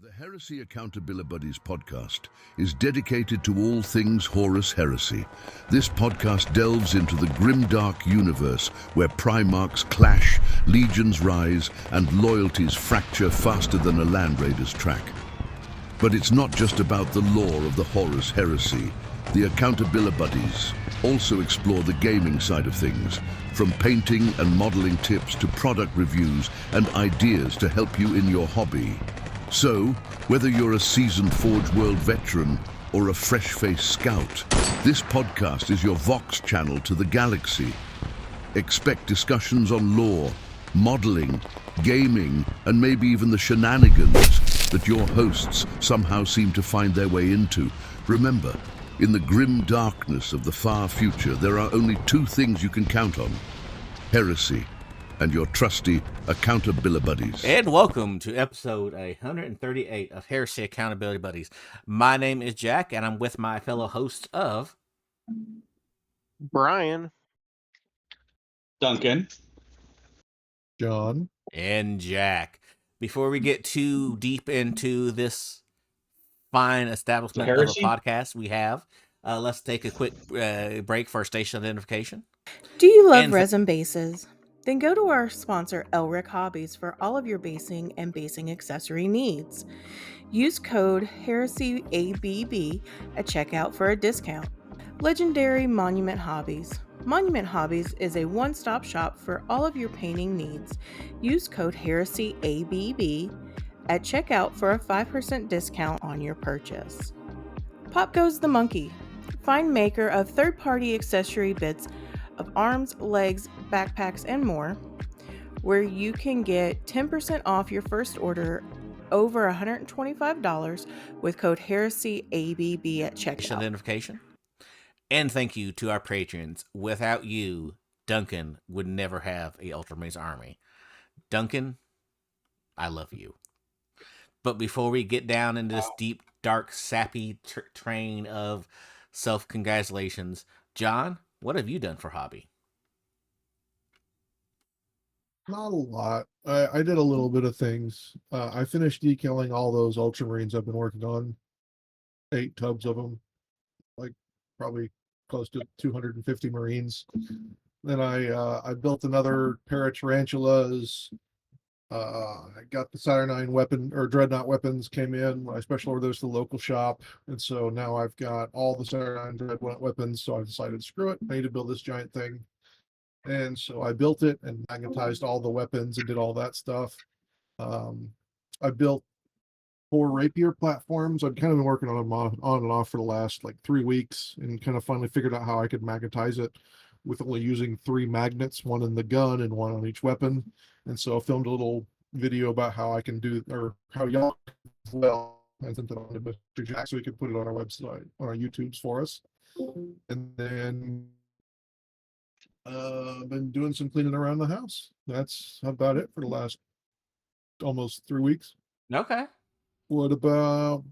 The Heresy Accountabilibuddies Podcast is dedicated to all things Horus Heresy. This podcast delves into the grimdark universe where Primarchs clash, legions rise, and loyalties fracture faster than a Land Raider's track. But it's not just about the lore of the Horus Heresy. The Accountabilibuddies also explore the gaming side of things, from painting and modeling tips to product reviews and ideas to help you in your hobby. So, whether you're a seasoned Forge World veteran or a fresh-faced scout, this podcast is your Vox channel to the galaxy. Expect discussions on lore, modeling, gaming, and maybe even the shenanigans that your hosts somehow seem to find their way into. Remember, in the grim darkness of the far future, there are only two things you can count on: heresy and your trusty Accountabilibuddies. And welcome to episode 138 of Heresy Accountability Buddies. My name is Jack, and I'm with my fellow hosts of Brian, Duncan, John, and Jack. Before we get too deep into this fine establishment of a podcast we have, let's take a quick break for station identification. Do you love resin bases? Then go to our sponsor, Elric Hobbies, for all of your basing and basing accessory needs. Use code HERESYABB at checkout for a discount. Legendary Monument Hobbies. Monument Hobbies is a one-stop shop for all of your painting needs. Use code HERESYABB at checkout for a 5% discount on your purchase. Pop Goes the Monkey. Find maker of third-party accessory bits of arms, legs, backpacks, and more, where you can get 10% off your first order over $125 with code HERESYABB at checkout. Identification. And thank you to our patrons. Without you, Duncan would never have a Ultramarines army. Duncan, I love you. But before we get down into this deep, dark, sappy train of self-congratulations, John, what have you done for hobby? not a lot. I did a little bit of things. I finished decaling all those Ultramarines I've been working on. 8 tubs of them, like probably close to 250 Marines. Then I built another pair of tarantulas. I got the Saturnine weapon or Dreadnought weapons came in. I special ordered those to the local shop, and so now I've got all the Saturnine Dreadnought weapons. So I decided, screw it, I need to build this giant thing, and so I built it and magnetized all the weapons and did all that stuff. I built 4 rapier platforms. I've kind of been working on them on and off for the last like 3 weeks, and kind of finally figured out how I could magnetize it with only using 3 magnets, 1 in the gun and 1 on each weapon. And so I filmed a little video about how I can do, or how y'all as well, and sent it on to Mr. Jack so he could put it on our website, on our YouTubes for us. And then I've been doing some cleaning around the house. That's about it for the last almost 3 weeks. Okay. What about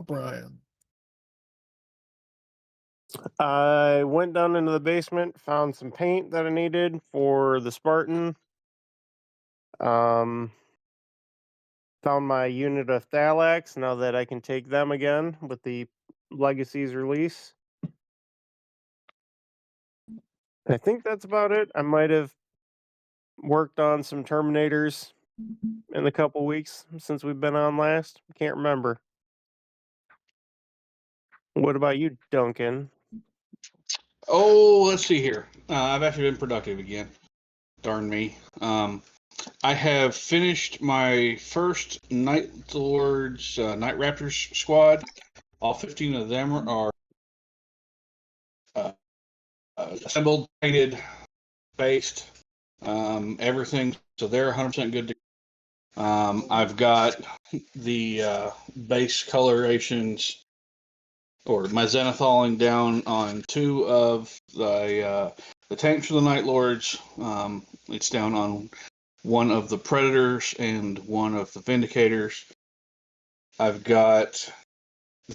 Brian? I went down into the basement, found some paint that I needed for the Spartan. Found my unit of Thalax, now that I can take them again with the Legacies release. I think that's about it. I might have worked on some Terminators in a couple weeks since we've been on last. Can't remember. What about you, Duncan? Oh, let's see here. I've actually been productive again. Darn me. I have finished my first Night Lords, Night Raptors squad. All 15 of them are assembled, painted, based, everything. So they're 100% good to go. I've got the base colorations, or my zenithaling down on 2 of the tanks for the Night Lords. It's down on 1 of the Predators and 1 of the Vindicators. I've got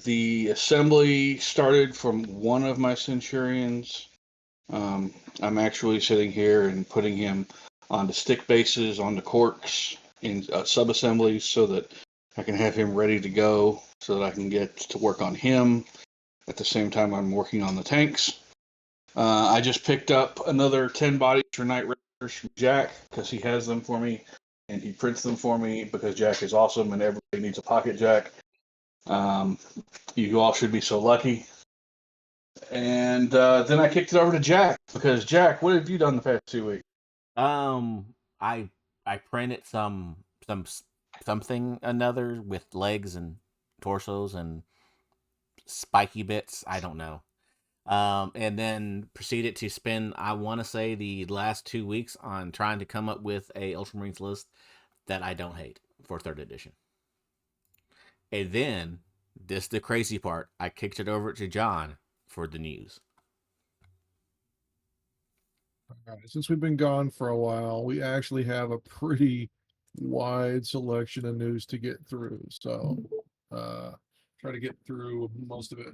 the assembly started from 1 of my Centurions. I'm actually sitting here and putting him onto stick bases, onto corks in sub-assemblies, so that I can have him ready to go so that I can get to work on him at the same time I'm working on the tanks. I just picked up another 10 bodies for Night Raiders from Jack because he has them for me and he prints them for me because Jack is awesome and everybody needs a pocket Jack. You all should be so lucky. And then I kicked it over to Jack because Jack, what have you done the past 2 weeks? I printed something another with legs and torsos and spiky bits. I don't know. And then proceeded to spend, I want to say, the last 2 weeks on trying to come up with a Ultramarines list that I don't hate for 3rd edition. And then, this is the crazy part, I kicked it over to John for the news. All right, since we've been gone for a while, we actually have a pretty wide selection of news to get through. So try to get through most of it.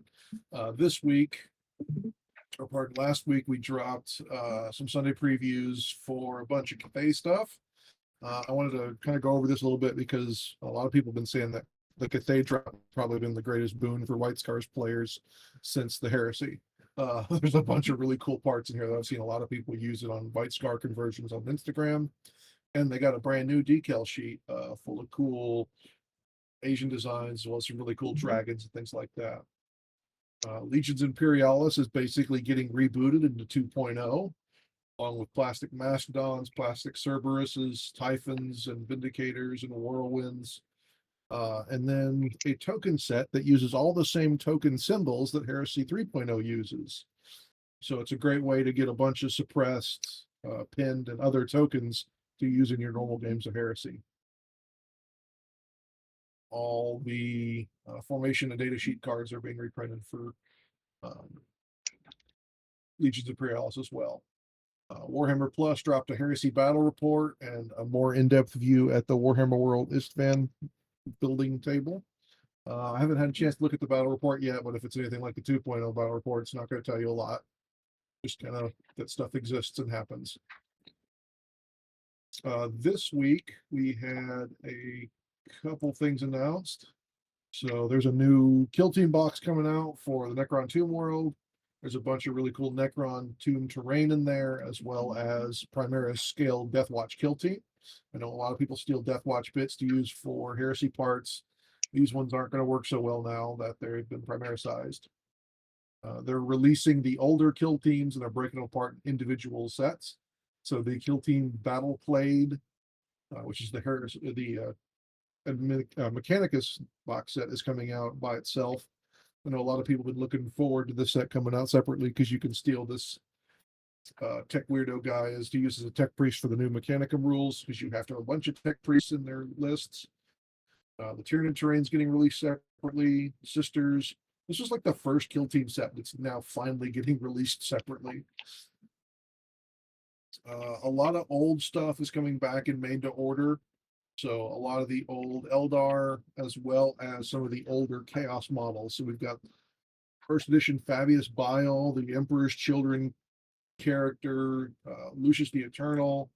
This week, or pardon, last week, we dropped some Sunday previews for a bunch of Cathay stuff. I wanted to kind of go over this a little bit because a lot of people have been saying that the Cathay drop has probably been the greatest boon for White Scars players since the Heresy. There's a bunch of really cool parts in here that I've seen a lot of people use it on White Scar conversions on Instagram. And they got a brand new decal sheet full of cool Asian designs, as well as some really cool dragons and things like that. Legions Imperialis is basically getting rebooted into 2.0, along with plastic mastodons, plastic Cerberuses, Typhons, and Vindicators and Whirlwinds. And then a token set that uses all the same token symbols that Heresy 3.0 uses. So it's a great way to get a bunch of suppressed, pinned, and other tokens to use in your normal games of Heresy. All the formation and datasheet cards are being reprinted for Legions Imperialis as well. Warhammer Plus dropped a Heresy battle report and a more in-depth view at the Warhammer World Istvan building table. I haven't had a chance to look at the battle report yet, but if it's anything like the 2.0 battle report, it's not going to tell you a lot. Just kind of that stuff exists and happens. This week, we had a couple things announced. So there's a new Kill Team box coming out for the Necron Tomb World. There's a bunch of really cool Necron Tomb terrain in there, as well as Primaris scale Deathwatch Kill Team. I know a lot of people steal Deathwatch bits to use for Heresy parts. These ones aren't going to work so well now that they've been Primarisized. They're releasing the older Kill Teams and they're breaking them apart in individual sets. So the Kill Team Battle Played, which is the Mechanicus box set, is coming out by itself. I know a lot of people have been looking forward to this set coming out separately because you can steal this tech weirdo guy as to use as a tech priest for the new Mechanicum rules, because you have to have a bunch of tech priests in their lists. The Tyranid terrain's getting released separately. Sisters. This was like the first Kill Team set that's now finally getting released separately. A lot of old stuff is coming back and made to order. So a lot of the old Eldar, as well as some of the older Chaos models. So we've got first edition Fabius Bile, the Emperor's Children character, Lucius the Eternal,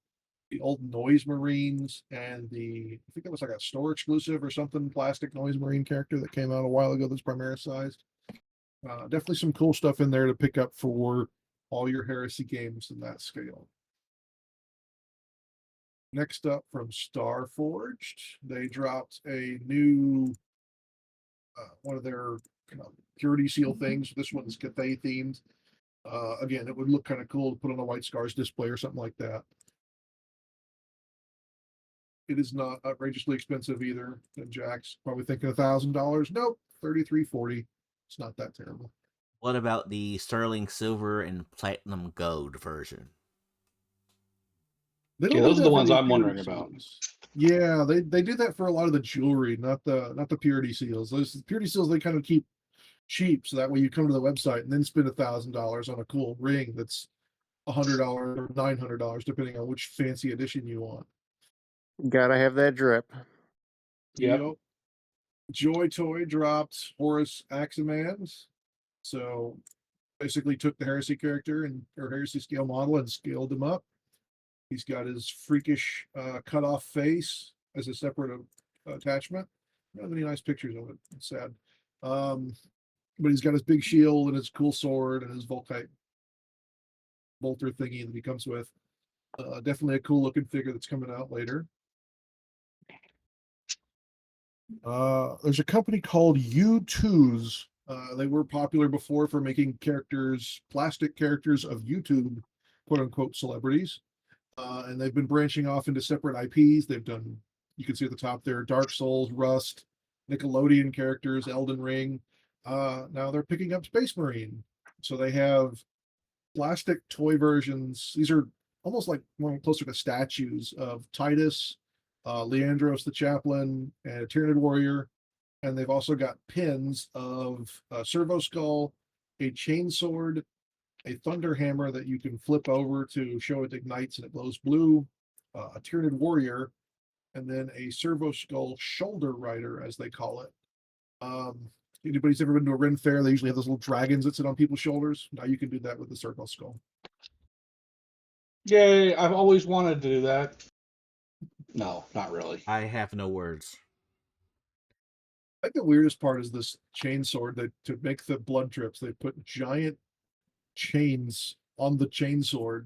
the old Noise Marines, and I think it was like a store exclusive or something, plastic Noise Marine character that came out a while ago that's Primaris-sized. Definitely some cool stuff in there to pick up for all your Heresy games in that scale. Next up from Starforged, they dropped a new one of their purity seal things. This one's Cathay themed. Again, it would look kind of cool to put on a White Scars display or something like that. It is not outrageously expensive either. And Jack's probably thinking $1,000. Nope, $33.40. It's not that terrible. What about the sterling silver and platinum gold version? Yeah, those are the ones I'm wondering about. Yeah, they do that for a lot of the jewelry, not the purity seals. Those purity seals they kind of keep cheap, so that way you come to the website and then spend $1,000 on a cool ring that's $100 or $900, depending on which fancy edition you want. Gotta have that drip. Yep. Joy Toy dropped Horus Aximans. So basically took the Heresy character or Heresy scale model and scaled him up. He's got his freakish cut off face as a separate attachment. don't have any nice pictures of it. It's sad. But he's got his big shield and his cool sword and his Volkite bolter thingy that he comes with. Definitely a cool looking figure that's coming out later. There's a company called U2s. They were popular before for making characters, plastic characters of YouTube, quote unquote, celebrities. And they've been branching off into separate IPs. They've done, you can see at the top there, Dark Souls, Rust, Nickelodeon characters, Elden Ring. Now they're picking up Space Marine. So they have plastic toy versions. These are almost like more closer to statues of Titus, Leandros the Chaplain, and a Tyranid Warrior. And they've also got pins of a Servo Skull, a Chainsword, a Thunder Hammer that you can flip over to show it ignites and it glows blue, a Tyranid Warrior, and then a Servo Skull Shoulder Rider, as they call it. Anybody's ever been to a Ren Fair? They usually have those little dragons that sit on people's shoulders. Now you can do that with the Servo Skull. Yay, I've always wanted to do that. No, not really. I have no words. I think the weirdest part is this chainsword. That to make the blood drips, they put giant chains on the chainsword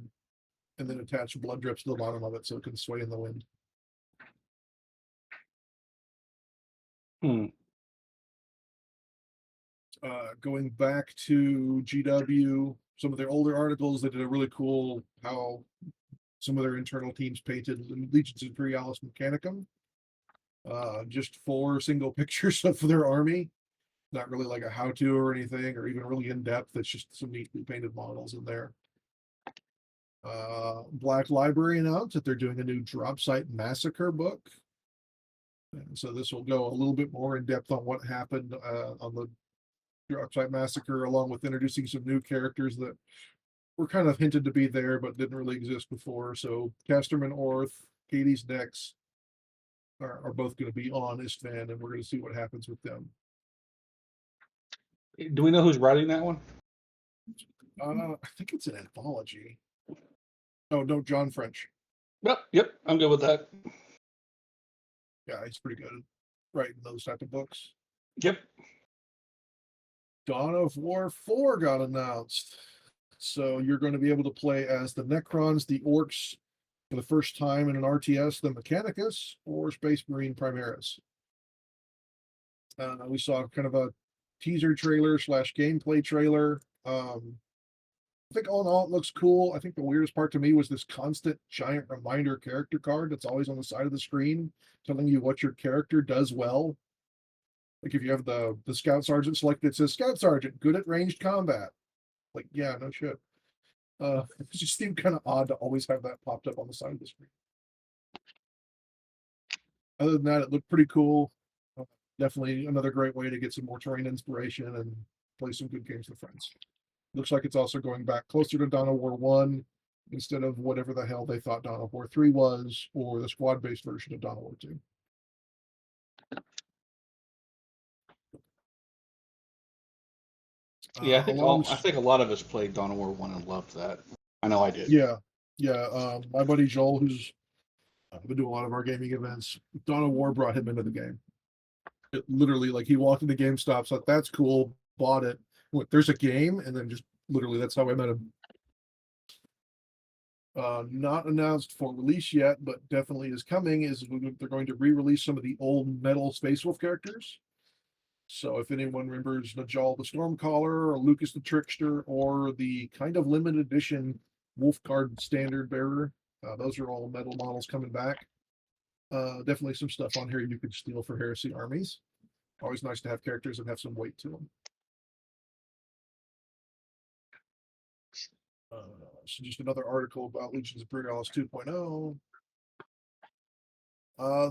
and then attach blood drips to the bottom of it so it can sway in the wind. Going back to GW, some of their older articles, they did a really cool how some of their internal teams painted Legions Imperialis Mechanicum. Just 4 single pictures of their army. Not really like a how-to or anything, or even really in-depth. It's just some neatly painted models in there. Black Library announced that they're doing a new Drop Site Massacre book. And so this will go a little bit more in depth on what happened on the Drop Site Massacre, along with introducing some new characters that were kind of hinted to be there but didn't really exist before. So Casterman Orth, Katie's Dex are both going to be on Istvan, and we're going to see what happens with them. Do we know who's writing that one? I think it's an anthology. Oh, no, John French. Yep, I'm good with that. Yeah, he's pretty good at writing those type of books. Yep. Dawn of War 4 got announced. So you're going to be able to play as the Necrons, the Orcs, for the first time in an RTS, the Mechanicus, or Space Marine Primaris. We saw kind of a teaser trailer / gameplay trailer. I think all in all, it looks cool. I think the weirdest part to me was this constant giant reminder character card that's always on the side of the screen telling you what your character does well. Like if you have the Scout Sergeant selected, it says Scout Sergeant, good at ranged combat. Like, yeah, no shit. It just seemed kind of odd to always have that popped up on the side of the screen. Other than that, it looked pretty cool. Definitely another great way to get some more terrain inspiration and play some good games with friends. Looks like it's also going back closer to Dawn of War 1 instead of whatever the hell they thought Dawn of War 3 was, or the squad-based version of Dawn of War 2. Yeah, I think a lot of us played Dawn of War 1 and loved that. I know I did. Yeah. My buddy Joel, who's been doing a lot of our gaming events, Dawn of War brought him into the game. It literally, like, he walked into GameStop, thought that's cool, bought it. Went, there's a game, and then just literally that's how I met him. Not announced for release yet, but definitely is coming. Is they're going to re-release some of the old Metal Space Wolf characters. So if anyone remembers Najal the Stormcaller, or Lucas the Trickster, or the kind of limited edition Wolfguard Standard Bearer, those are all metal models coming back. Definitely some stuff on here you could steal for Heresy armies. Always nice to have characters that have some weight to them. So just another article about Legions Imperialis 2.0.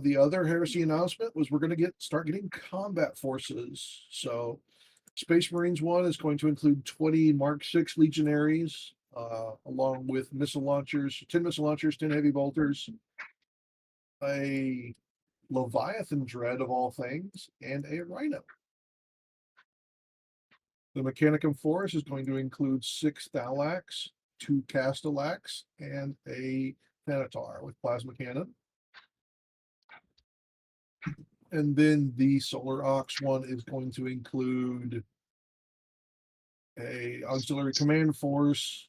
The other Heresy announcement was we're going to start getting combat forces. So Space Marines 1 is going to include 20 Mark 6 Legionaries, along with missile launchers, 10 missile launchers, 10 heavy bolters, a Leviathan Dread of all things, and a Rhino. The Mechanicum Force is going to include 6 Thalax, 2 Castellax, and a Thanatar with plasma cannon. And then the Solar Ox one is going to include a auxiliary command force,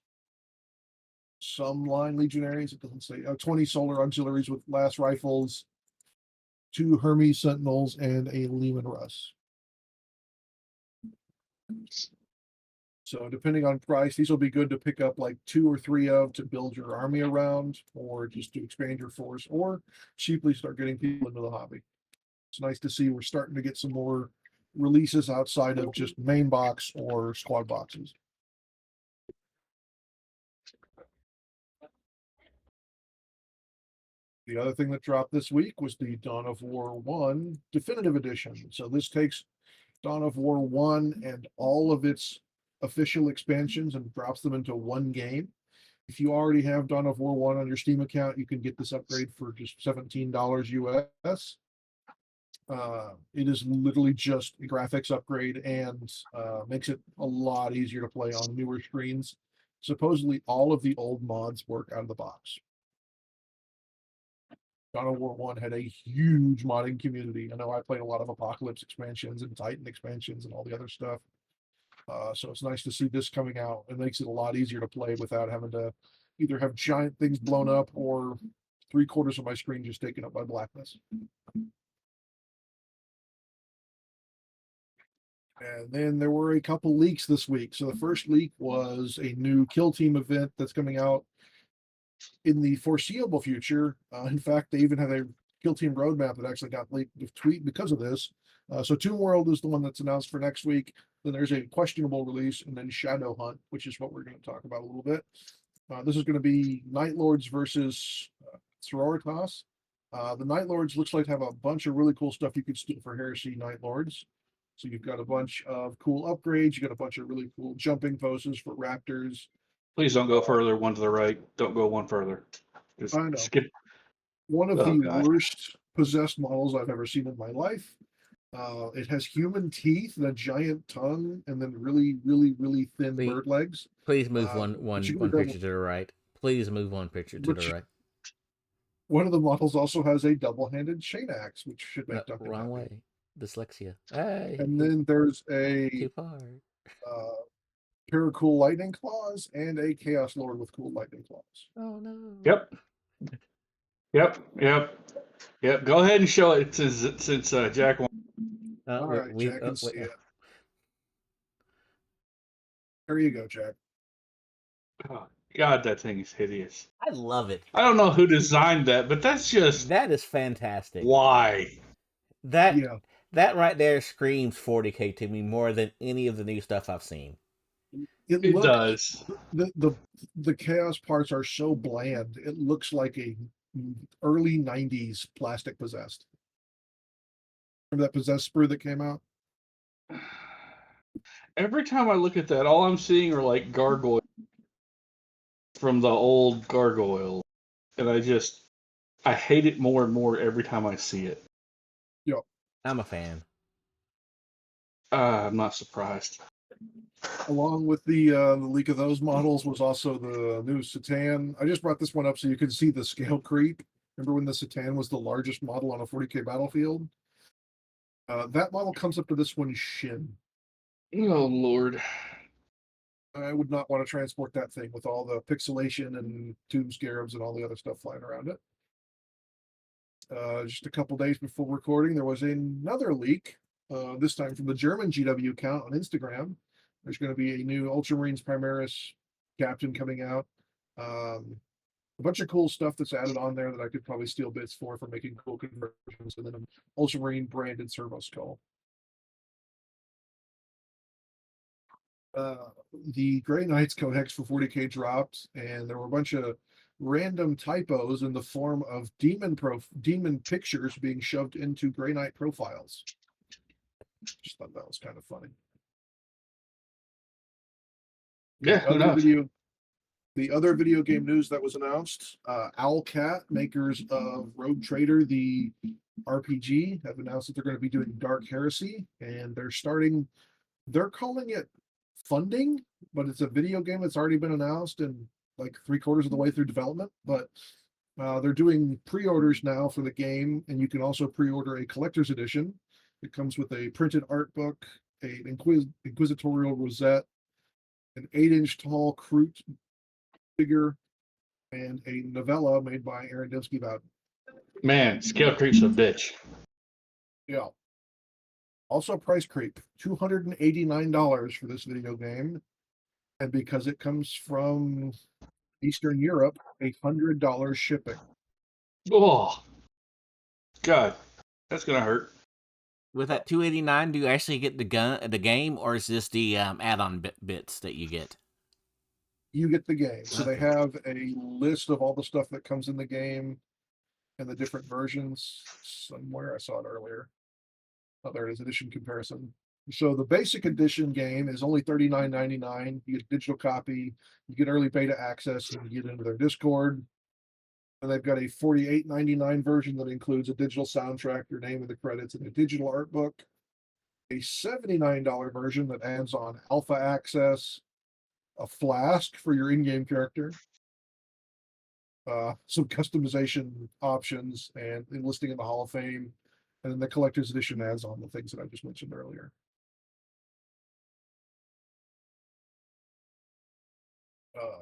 some line legionaries, it doesn't say, 20 solar auxiliaries with last rifles, 2 Hermes Sentinels, and a Lehman Russ. So depending on price, these will be good to pick up like 2 or 3 of to build your army around, or just to expand your force, or cheaply start getting people into the hobby. It's nice to see we're starting to get some more releases outside of just main box or squad boxes. The other thing that dropped this week was the Dawn of War 1 Definitive Edition. So this takes Dawn of War 1 and all of its official expansions and drops them into one game. If you already have Dawn of War 1 on your Steam account, you can get this upgrade for just $17 US. It is literally just a graphics upgrade and makes it a lot easier to play on newer screens. Supposedly all of the old mods work out of the box. Dawn of War 1 had a huge modding community. I know I played a lot of Apocalypse expansions and Titan expansions and all the other stuff. So it's nice to see this coming out. It makes it a lot easier to play without having to either have giant things blown up or 3/4 of my screen just taken up by blackness. And then there were a couple leaks this week. So the first leak was a new Kill Team event that's coming out in the foreseeable future. In fact, they even have a Kill Team roadmap that actually got leaked with tweet because of this. So Tomb World is the one that's announced for next week. Then there's a questionable release, and then Shadow Hunt, which is what we're going to talk about a little bit. This is going to be Night Lords versus Sororitas. The Night Lords looks like to have a bunch of really cool stuff you could steal for Heresy Night Lords. So you've got a bunch of cool upgrades. You got a bunch of really cool jumping poses for Raptors. Please don't go further, one to the right. Don't go one further. Just I know. skip. One of Oh, the God. worst possessed models I've ever seen in my life. It has human teeth and a giant tongue, and then really, really, really thin Wait. bird legs. Please move one but you one can picture to the right. Please move one picture to But the you- right. One of the models also has a double-handed chain axe, which should make Duncan Wrong happy. way. Dyslexia. Hey, And then there's a too far. pair of cool lightning claws and a Chaos Lord with cool lightning claws. Oh no. Yep. Go ahead and show it since Jack won. All right, Jack can see it. There you go, Jack. Oh, God, that thing is hideous. I love it. I don't know who designed that, but that's just That is fantastic. why. That Yeah. that right there screams 40K to me more than any of the new stuff I've seen. It looks, does. The chaos parts are so bland. It looks like a early 90s plastic possessed. Remember that possessed sprue that came out? Every time I look at that, all I'm seeing are like gargoyles from the old gargoyle, and I hate it more and more every time I see it. Yep. I'm a fan. I'm not surprised. Along with the leak of those models was also the new Satan. I just brought this one up so you can see the scale creep. Remember when the Satan was the largest model on a 40K battlefield? That model comes up to this one's shin. Oh, Lord. I would not want to transport that thing with all the pixelation and tomb scarabs and all the other stuff flying around it. Just a couple days before recording, there was another leak, this time from the German GW account on Instagram. There's going to be a new Ultramarines Primaris captain coming out. A bunch of cool stuff that's added on there that I could probably steal bits for making cool conversions, and then an Ultramarine branded servo skull. The Grey Knights Codex for 40K dropped, and there were a bunch of random typos in the form of demon pictures being shoved into Grey Knight profiles. Just thought that was kind of funny. Yeah, who knows? The other video game news that was announced, Owlcat, makers of Rogue Trader, the RPG, have announced that they're going to be doing Dark Heresy, and they're calling it funding, but it's a video game that's already been announced and like 3/4 of the way through development. But They're doing pre-orders now for the game, and you can also pre-order a collector's edition. It comes with a printed art book, an inquisitorial rosette, an 8-inch tall Kroot figure, and a novella made by Aaron Dembski-Bowden. Man, scale creep's a bitch. Yeah. Also, price creep, $289 for this video game. And because it comes from Eastern Europe, $100 shipping. Oh, God, that's gonna hurt. With that $289, do you actually get the game, or is this the add-on bits that you get? You get the game. So they Okay. have a list of all the stuff that comes in the game and the different versions somewhere. I saw it earlier. Oh, there it is, edition comparison. So the basic edition game is only $39.99. You get a digital copy, you get early beta access, and you get into their Discord. And they've got a $48.99 version that includes a digital soundtrack, your name and the credits, and a digital art book. A $79 version that adds on alpha access, a flask for your in-game character, some customization options, and enlisting in the Hall of Fame. And then the collector's edition adds on the things that I just mentioned earlier.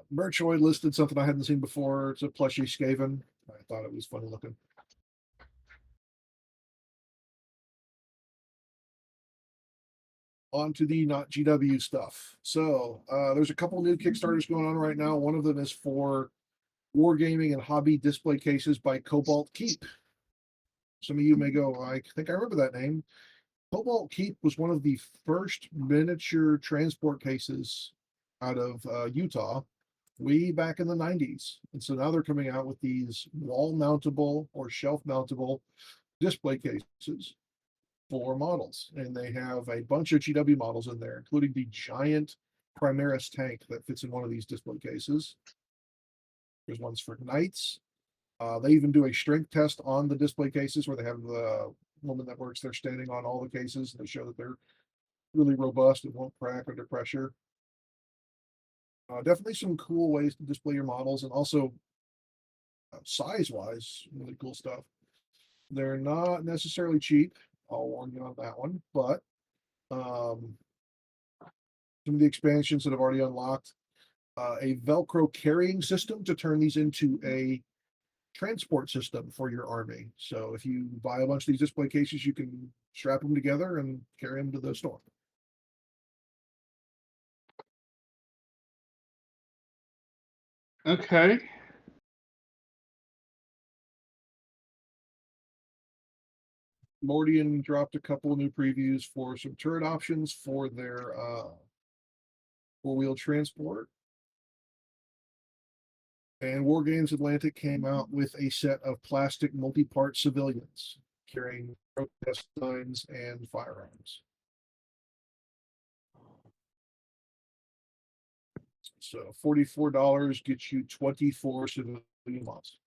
Merchoid listed something I hadn't seen before. It's a plushie Skaven. I thought it was funny looking. On to the not GW stuff. So there's a couple new Kickstarters going on right now. One of them is for wargaming and hobby display cases by Cobalt Keep. Some of you may go, I think I remember that name. Cobalt Keep was one of the first miniature transport cases out of Utah way back in the 90s. And so now they're coming out with these wall mountable or shelf mountable display cases for models. And they have a bunch of GW models in there, including the giant Primaris tank that fits in one of these display cases. There's ones for knights. They even do a strength test on the display cases where they have the woman that works there standing on all the cases. And they show that they're really robust and won't crack under pressure. Definitely some cool ways to display your models, and also size-wise, really cool stuff. They're not necessarily cheap. I'll warn you on that one, but some of the expansions that have already unlocked a Velcro carrying system to turn these into a transport system for your army. So if you buy a bunch of these display cases, you can strap them together and carry them to the store. Okay. Mordian dropped a couple of new previews for some turret options for their four-wheel transport. And Wargames Atlantic came out with a set of plastic multi-part civilians carrying protest signs and firearms. So $44 gets you 24 civilian mods.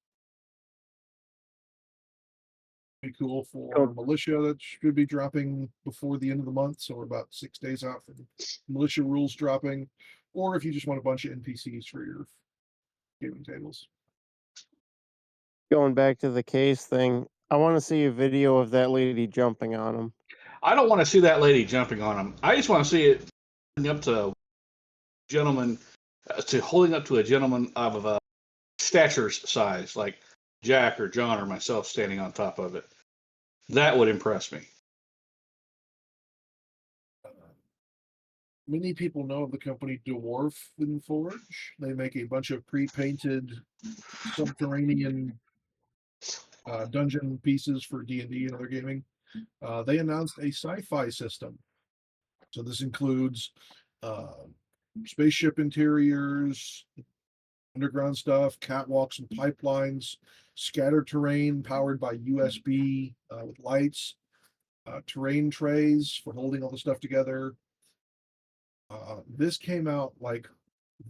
Be cool for militia that should be dropping before the end of the month. So we're about 6 days out from militia rules dropping. Or if you just want a bunch of NPCs for your gaming tables. Going back to the case thing, I want to see a video of that lady jumping on him. I don't want to see that lady jumping on him. I just want to see it up to a gentleman, holding up to a gentleman of a stature's size, like Jack or John or myself standing on top of it. That would impress me. Many people know of the company Dwarf Forge. They make a bunch of pre-painted subterranean dungeon pieces for D&D and other gaming. They announced a sci-fi system. So this includes spaceship interiors, underground stuff, catwalks and pipelines, scattered terrain powered by USB with lights, terrain trays for holding all the stuff together. This came out like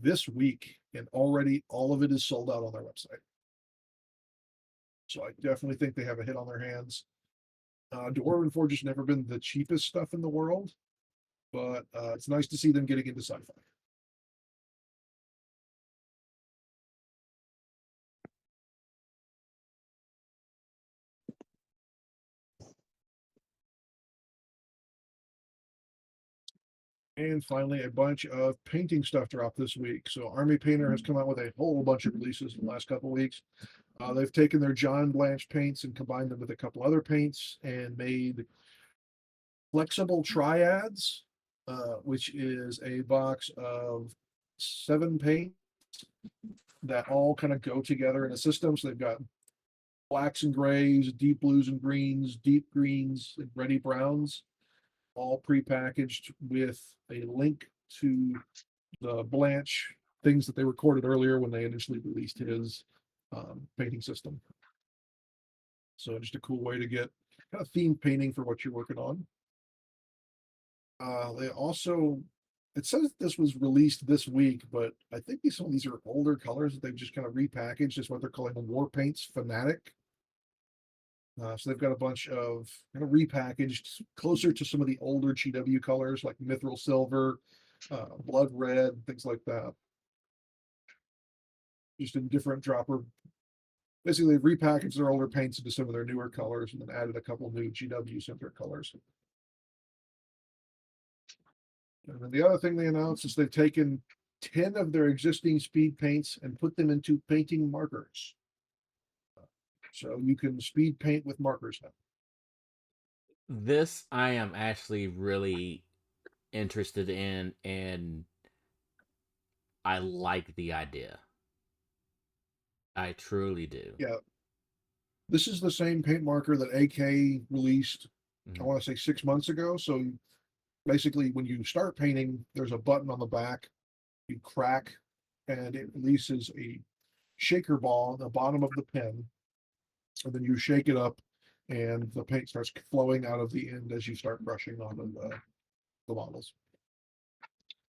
this week, and already all of it is sold out on their website. So I definitely think they have a hit on their hands. Dwarven Forge has never been the cheapest stuff in the world, but it's nice to see them getting into sci-fi. And finally, a bunch of painting stuff dropped this week. So Army Painter has come out with a whole bunch of releases in the last couple of weeks. They've taken their John Blanche paints and combined them with a couple other paints and made flexible triads, which is a box of 7 paints that all kind of go together in a system. So they've got blacks and grays, deep blues and greens, deep greens, and reddy browns, all prepackaged with a link to the Blanche things that they recorded earlier when they initially released his painting system. So just a cool way to get kind of themed painting for what you're working on. They also, it says this was released this week, but I think some of these are older colors that they've just kind of repackaged as what they're calling the War Paints Fanatic. So they've got a bunch of kind of repackaged closer to some of the older GW colors like Mithril Silver, Blood Red, things like that. Just in different dropper. Basically, they've repackaged their older paints into some of their newer colors and then added a couple new GW-centric colors. And then the other thing they announced is they've taken 10 of their existing speed paints and put them into painting markers. So you can speed paint with markers now. This I am actually really interested in, and I like the idea. I truly do. Yeah. This is the same paint marker that AK released, I want to say 6 months ago. So basically, when you start painting, there's a button on the back. You crack, and it releases a shaker ball on the bottom of the pen. And then you shake it up, and the paint starts flowing out of the end as you start brushing on the models.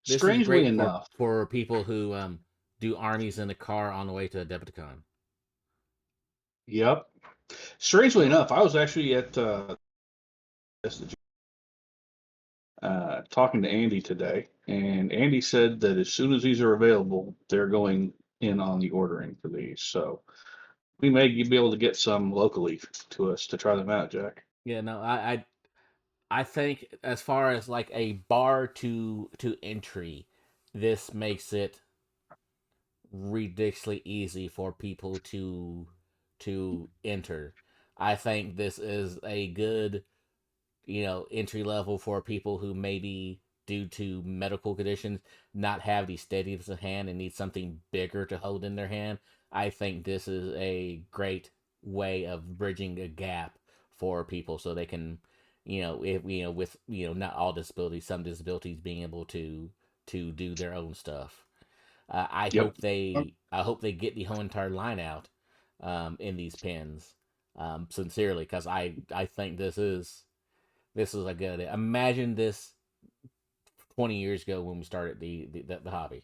This Strangely is great enough, for people who do armies in a car on the way to a Adepticon. yep. Strangely enough, I was actually at talking to Andy today, and Andy said that as soon as these are available, they're going in on the ordering for these. So we may be able to get some locally to us to try them out, Jack. Yeah, no, I think as far as like a bar to entry, this makes it ridiculously easy for people to enter. I think this is a good, entry level for people who maybe due to medical conditions not have the steadiest of hand and need something bigger to hold in their hand. I think this is a great way of bridging a gap for people so they can, with not all disabilities, some disabilities being able to do their own stuff. I Yep. hope they get the whole entire line out in these pins, sincerely, because I think this is a good. Imagine this 20 years ago when we started the hobby.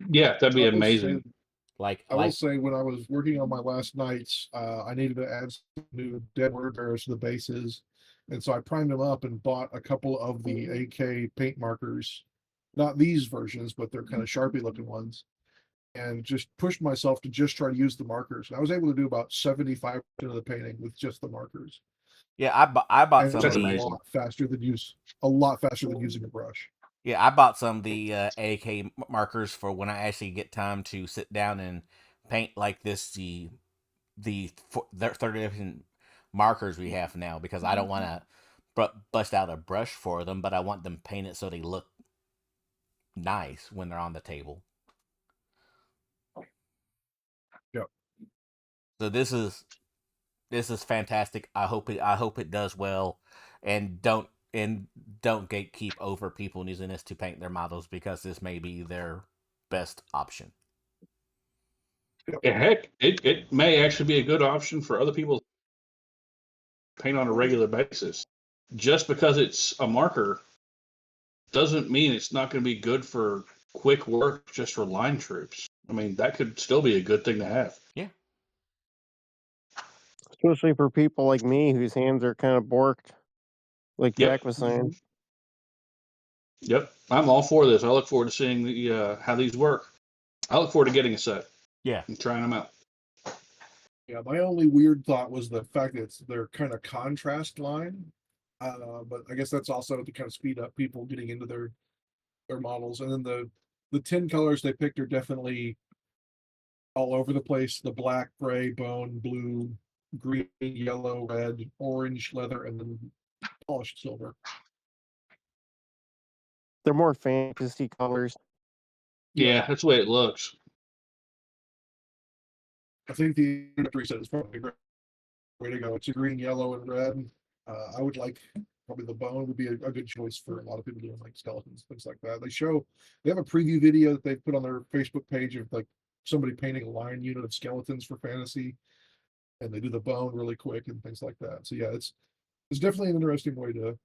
Yeah, that'd be I will amazing. say- Like I will say, when I was working on my last nights, I needed to add some new dead word bearers to the bases. And so I primed them up and bought a couple of the AK paint markers. Not these versions, but they're kind of Sharpie looking ones. And just pushed myself to just try to use the markers. And I was able to do about 75% of the painting with just the markers. yeah, I bought And some That's of it's these. amazing. a lot faster than using a brush. Yeah, I bought some of the AK markers for when I actually get time to sit down and paint like this. The 30 different markers we have now, because I don't want to bust out a brush for them, but I want them painted so they look nice when they're on the table. Yep. So this is fantastic. I hope it does well, and don't gatekeep over people using this to paint their models, because this may be their best option. Yeah, heck, it may actually be a good option for other people to paint on a regular basis. Just because it's a marker doesn't mean it's not going to be good for quick work just for line troops. I mean, that could still be a good thing to have. Yeah. Especially for people like me whose hands are kind of borked, like Yep. Jack was saying. Yep, I'm all for this. I look forward to seeing how these work. I look forward to getting a set. Yeah. And trying them out. Yeah, my only weird thought was the fact that it's their kind of contrast line. But I guess that's also to kind of speed up people getting into their models. And then the 10 colors they picked are definitely all over the place: the black, gray, bone, blue, green, yellow, red, orange, leather, and then polished silver. They're more fantasy colors. Yeah, that's the way it looks. I think the introductory set is probably a great way to go. It's a green, yellow, and red. I would like probably the bone would be a good choice for a lot of people doing like skeletons, things like that. They have a preview video that they've put on their Facebook page of like somebody painting a line unit of skeletons for fantasy, and they do the bone really quick and things like that. So yeah, it's definitely an interesting way to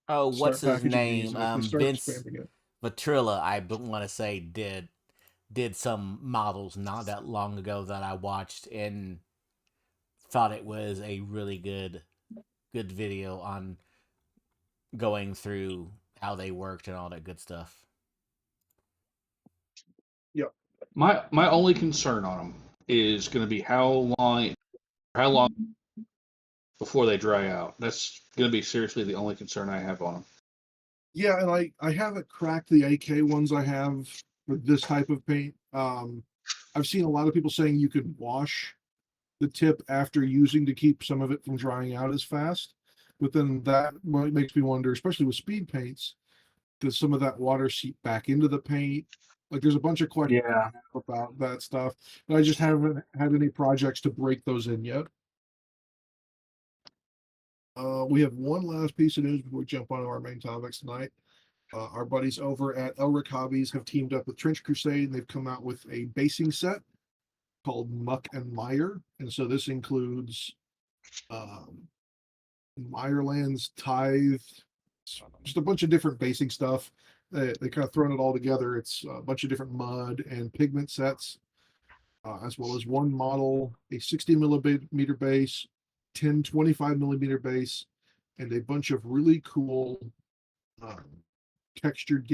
Oh, what's start his packaging these. name? And if they start Vince expanding it. Vetrilla, I want to say, did some models not that long ago that I watched and thought it was a really good video on going through how they worked and all that good stuff. My only concern on them is going to be how long before they dry out. That's going to be seriously the only concern I have on them. Yeah, and I haven't cracked the AK ones I have for this type of paint. I've seen a lot of people saying you could wash the tip after using to keep some of it from drying out as fast. But then that makes me wonder, especially with speed paints, does some of that water seep back into the paint? Like there's a bunch of questions about that stuff. And I just haven't had any projects to break those in yet. We have one last piece of news before we jump on our main topics tonight. Our buddies over at Elric Hobbies have teamed up with Trench Crusade, and they've come out with a basing set called Muck and Mire. And so this includes Mirelands, Tithe, just a bunch of different basing stuff. They kind of thrown it all together. It's a bunch of different mud and pigment sets, as well as one model, a 60 millimeter base, 10 25 millimeter base, and a bunch of really cool textured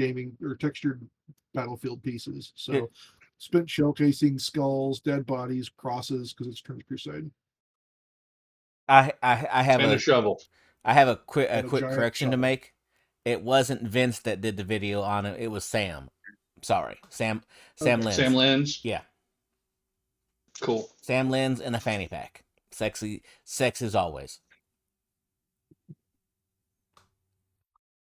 battlefield pieces. So spent shell casing, skulls, dead bodies, crosses, because it's Trench Crusade. I have And a shovel. I have a quick And a giant correction to shovel. make. It wasn't Vince that did the video on it. It was Sam. Sorry, Sam Lins. Sam Lins. Yeah, Cool. Sam Lins in a fanny pack. Sex as always.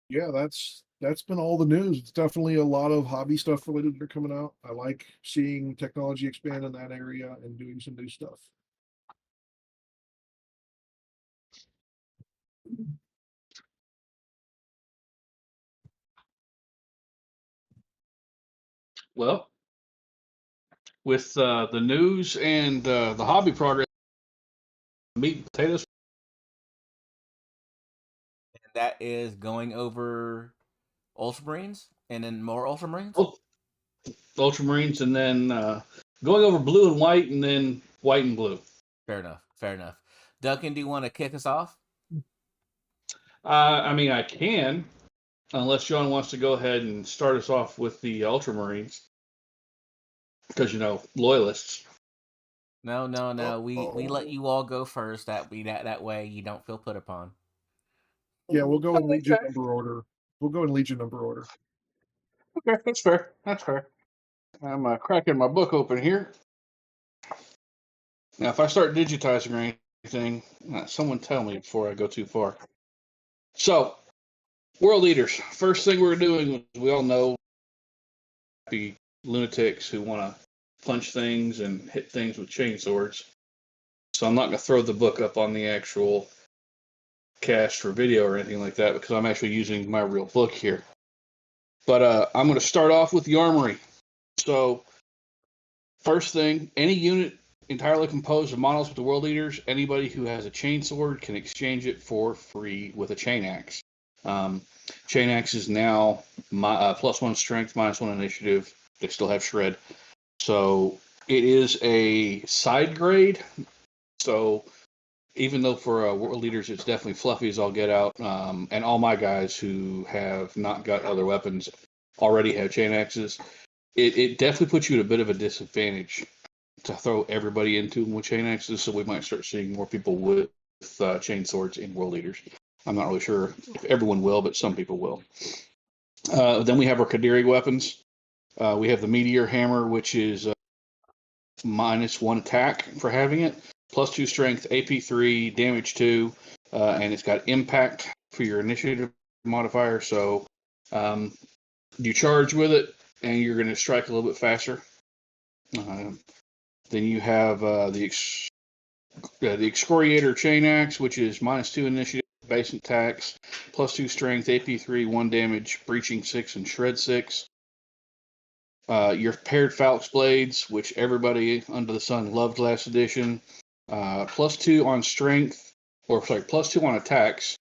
Yeah, that's been all the news. It's definitely a lot of hobby stuff related that are coming out. I like seeing technology expand in that area and doing some new stuff. Well, with the news and the hobby progress, meat and potatoes. And that is going over Ultramarines and then more Ultramarines. Ultramarines, and then going over blue and white, and then white and blue. Fair enough. Duncan, do you want to kick us off? I mean, I can, unless John wants to go ahead and start us off with the Ultramarines, because loyalists. No. We let you all go first. That way you don't feel put upon. Yeah, we'll go in Legion number order. Okay, that's fair. I'm cracking my book open here. Now, if I start digitizing or anything, someone tell me before I go too far. So, world leaders. First thing we're doing, we all know, happy lunatics who want to punch things and hit things with chainswords. So I'm not going to throw the book up on the actual cast for video or anything like that, because I'm actually using my real book here. But I'm going to start off with the armory. So, first thing, any unit entirely composed of models with the world leaders, anybody who has a chainsword can exchange it for free with a chain axe. Chain axe is now +1 strength, -1 initiative. They still have shred. So it is a side grade. So even though for world leaders it's definitely fluffy as all get out, and all my guys who have not got other weapons already have chain axes, it definitely puts you at a bit of a disadvantage to throw everybody into them with chain axes. So we might start seeing more people with chain swords in world leaders. I'm not really sure if everyone will, but some people will. Then we have our Kadiri weapons. We have the Meteor Hammer, which is -1 attack for having it, +2 strength, AP 3, damage 2, and it's got impact for your initiative modifier. So you charge with it, and you're going to strike a little bit faster. Then you have the Excoriator Chain Axe, which is -2 initiative, base attacks, +2 strength, AP 3, 1 damage, breaching 6, and shred 6. Your paired Falx Blades, which everybody under the sun loved last edition, +2 on strength, +2 on attacks.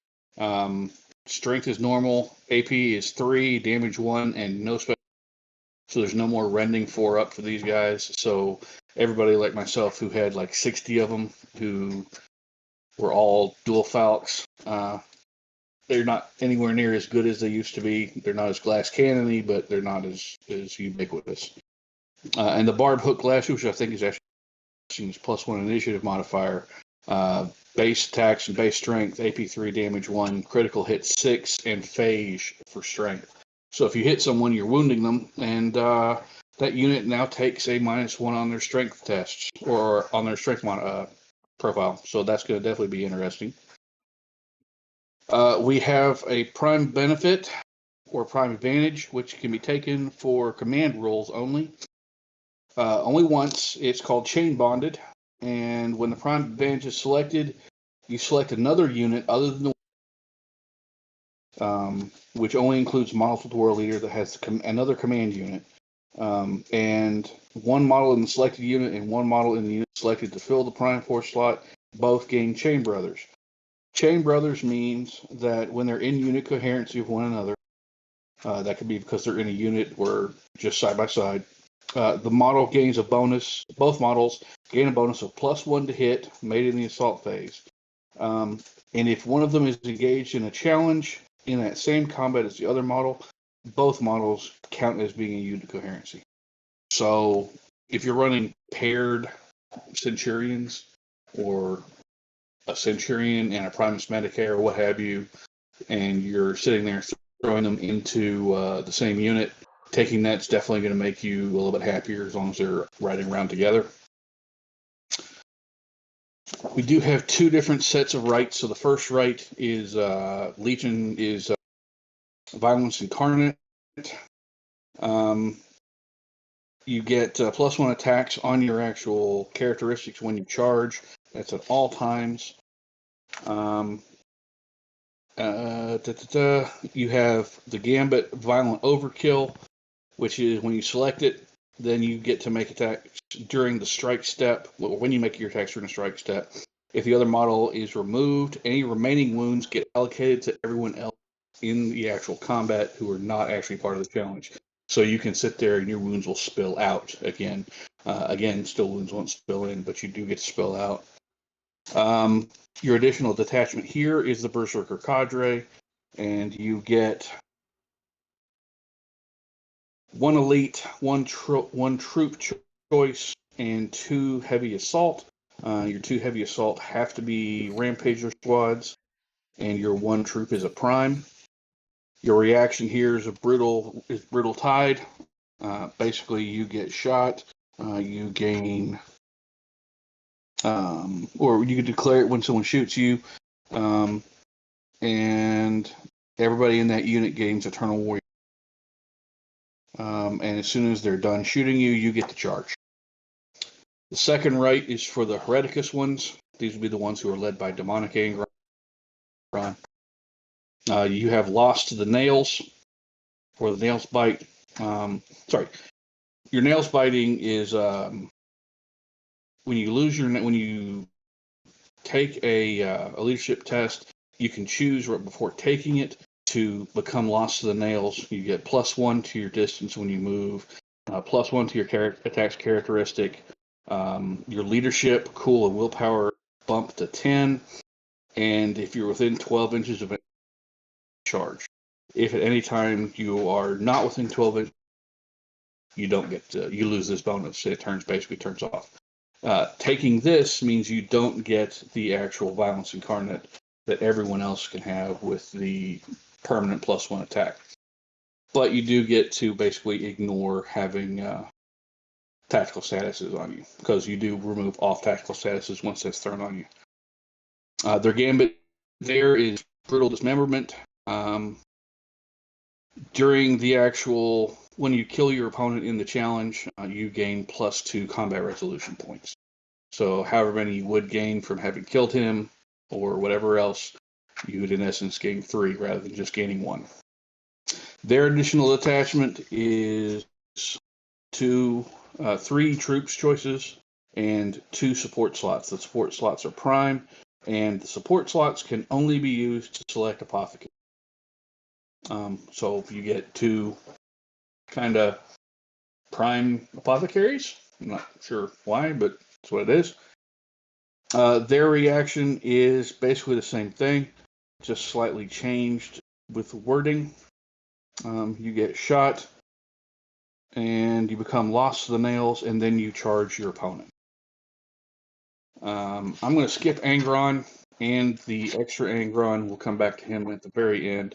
Strength is normal, AP is 3, damage 1, and no special. So there's no more rending 4 up for these guys. So everybody like myself who had like 60 of them, who were all dual Falx, they're not anywhere near as good as they used to be. They're not as glass cannony, but they're not as ubiquitous. And the Barb Hook Lash, which I think is actually +1 initiative modifier, base attacks and base strength, AP 3, damage 1, critical hit 6, and phage for strength. So if you hit someone, you're wounding them, and that unit now takes a -1 on their strength tests, or on their strength profile. So that's going to definitely be interesting. We have a prime benefit or prime advantage, which can be taken for command rolls only. Only once. It's called Chain Bonded, and when the prime advantage is selected, you select another unit other than the which only includes models with War Leader that has another command unit, and one model in the selected unit and one model in the unit selected to fill the prime force slot both gain Chain Brothers. Chain Brothers means that when they're in unit coherency with one another, that could be because they're in a unit or just side by side, the model gains a bonus, both models gain a bonus of +1 to hit, made in the assault phase. And if one of them is engaged in a challenge in that same combat as the other model, both models count as being in unit coherency. So if you're running paired Centurions, or a Centurion and a Primus Medicae or what have you, and you're sitting there throwing them into the same unit, taking that's definitely going to make you a little bit happier as long as they're riding around together. We do have 2 different sets of rights. So the first right is Legion is Violence Incarnate. You get +1 attacks on your actual characteristics when you charge. That's at all times. You have the Gambit Violent Overkill, which is when you select it, then you get to make attacks during the strike step. When you make your attacks during the strike step, if the other model is removed, any remaining wounds get allocated to everyone else in the actual combat who are not actually part of the challenge. So you can sit there and your wounds will spill out again. Still wounds won't spill in, but you do get to spill out. Your additional detachment here is the Berserker Cadre, and you get 1 elite, 1 troop choice, and 2 heavy assault. Your 2 heavy assault have to be Rampager squads, and your 1 troop is a prime. Your reaction here is brutal tide. Basically, you get shot. You gain, or you can declare it when someone shoots you, and everybody in that unit gains Eternal Warrior. And as soon as they're done shooting you, you get to charge. The second right is for the Hereticus ones. These will be the ones who are led by Demonic Anger. You have Lost to the Nails, or the Nails Bite. Your Nails Biting is when you take a leadership test, you can choose right before taking it to become Lost to the Nails. You get +1 to your distance when you move, +1 to your attacks characteristic. Your leadership, cool, and willpower bump to 10, and if you're within 12 inches of a charge. If at any time you are not within 12 inches, you lose this bonus. It basically turns off. Taking this means you don't get the actual Violence Incarnate that everyone else can have with the permanent +1 attack. But you do get to basically ignore having tactical statuses on you, because you do remove off tactical statuses once that's thrown on you. Their gambit there is brutal dismemberment. During the actual, when you kill your opponent in the challenge, you gain +2 combat resolution points. So however many you would gain from having killed him or whatever else, you would in essence gain 3 rather than just gaining 1. Their additional attachment is 3 troops choices and 2 support slots. The support slots are prime, and the support slots can only be used to select apothecary. So you get 2 kind of prime apothecaries. I'm not sure why, but that's what it is. Their reaction is basically the same thing, just slightly changed with wording. You get shot, and you become lost to the nails, and then you charge your opponent. I'm going to skip Angron, and the extra Angron, we'll come back to him at the very end.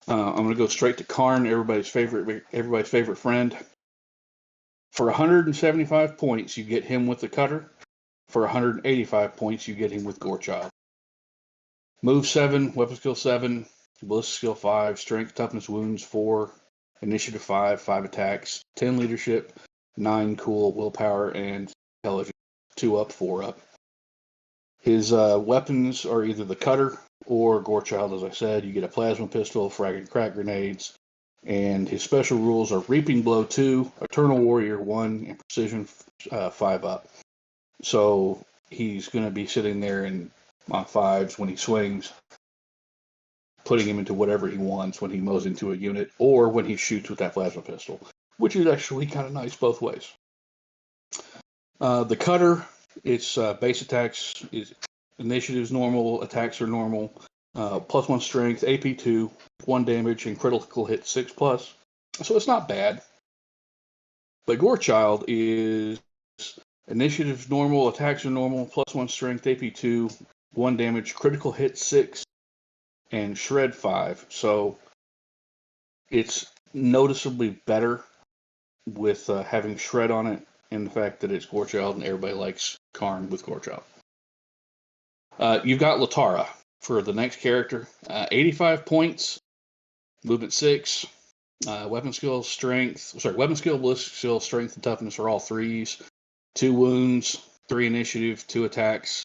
I'm going to go straight to Karn, everybody's favorite friend. For 175 points, you get him with the cutter. For 185 points, you get him with Gorechild. Move 7, weapon skill 7, ballistic skill 5, strength, toughness, wounds 4, initiative 5, 5 attacks, 10 leadership, 9 cool, willpower, and intelligence, 2 up, 4 up. His weapons are either the cutter or Gorechild, as I said. You get a plasma pistol, frag and crack grenades, and his special rules are Reaping Blow 2, Eternal Warrior 1, and Precision 5 up. So he's going to be sitting there on 5s when he swings, putting him into whatever he wants when he mows into a unit, or when he shoots with that plasma pistol, which is actually kind of nice both ways. The cutter, its base attacks is initiatives normal, attacks are normal, +1 strength, AP 2, 1 damage, and critical hit 6+. So it's not bad. But Gorechild is initiatives normal, attacks are normal, +1 strength, AP 2, 1 damage, critical hit 6, and shred 5. So it's noticeably better with having shred on it, and the fact that it's Gorechild and everybody likes Karn with Gorechild. You've got Latara for the next character. 85 points, movement 6, weapon skill, ballistic skill, strength, and toughness are all 3s. 2 wounds, 3 initiative, 2 attacks.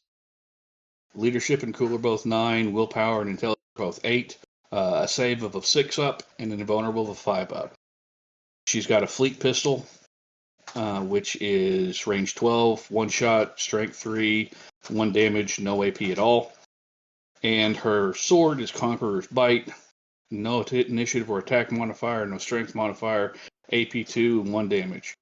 Leadership and cool are both 9, willpower and intelligence are both 8. A save of a 6 up, and an invulnerable of a 5 up. She's got a fleet pistol, which is range 12, 1 shot, strength 3, 1 damage, no AP at all. And her sword is Conqueror's Bite, no initiative or attack modifier, no strength modifier, AP 2, and 1 damage.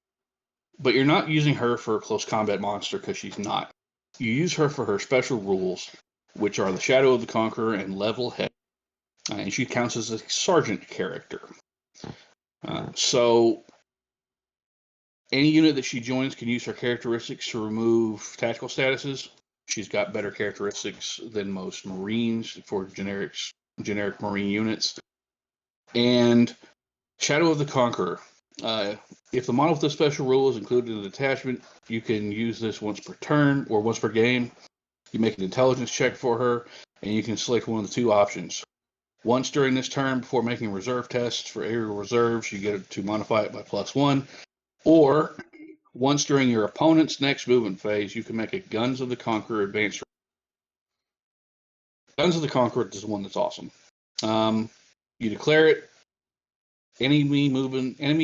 But you're not using her for a close combat monster because she's not. You use her for her special rules, which are the Shadow of the Conqueror and Level Head. And she counts as a sergeant character. So any unit that she joins can use her characteristics to remove tactical statuses. She's got better characteristics than most Marines for generic Marine units. And Shadow of the Conqueror. If the model with the special rule is included in the attachment, you can use this once per turn or once per game. You make an intelligence check for her, and you can select one of the 2 options. Once during this turn, before making reserve tests for aerial reserves, you get to modify it by +1. Or once during your opponent's next movement phase, you can make a Guns of the Conqueror advanced. Guns of the Conqueror is the one that's awesome. You declare it. Enemy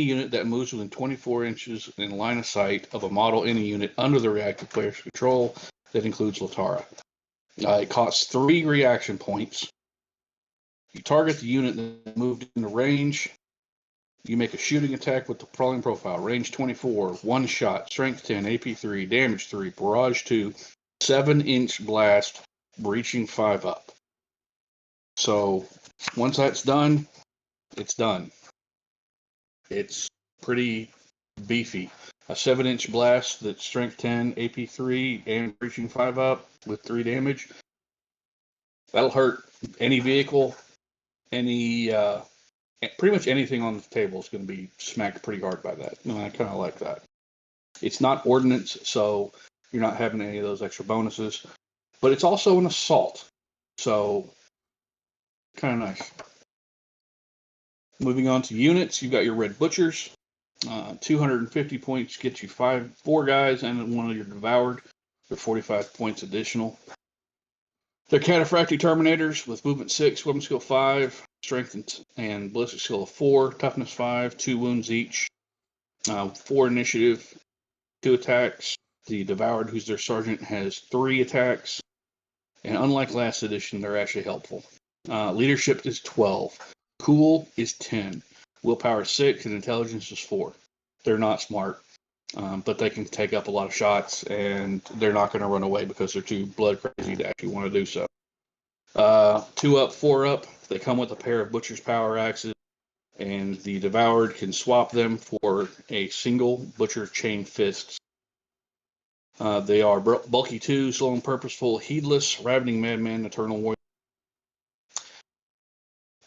unit that moves within 24 inches in line of sight of a model any unit under the reactive player's control. That includes Latara. It costs 3 reaction points. You target the unit that moved into range. You make a shooting attack with the prowling profile. Range 24, 1 shot, strength 10, AP 3, damage 3, barrage 2, 7-inch blast, breaching 5 up. So once that's done, it's done. It's pretty beefy. A 7-inch blast that's strength 10, AP 3, and breaching 5 up with 3 damage. That'll hurt any vehicle, any pretty much anything on the table is going to be smacked pretty hard by that. And I kind of like that. It's not ordnance, so you're not having any of those extra bonuses, but it's also an assault, so kind of nice. Moving on to units, you've got your Red Butchers. 250 points gets you 4 guys and one of your Devoured for 45 points additional. They're Cataphractii Terminators with movement 6, weapon skill 5, strength and ballistic skill of 4, toughness 5, 2 wounds each, 4 initiative, 2 attacks. The Devoured, who's their sergeant, has 3 attacks. And unlike last edition, they're actually helpful. Leadership is 12. Cool is 10. Willpower is 6, and intelligence is 4. They're not smart, but they can take up a lot of shots, and they're not going to run away because they're too blood crazy to actually want to do so. 2 up, 4 up. They come with a pair of Butcher's Power Axes, and the Devoured can swap them for a single Butcher Chain Fists. They are Bulky 2, Slow and Purposeful, Heedless, Ravening Madman, Eternal Warrior.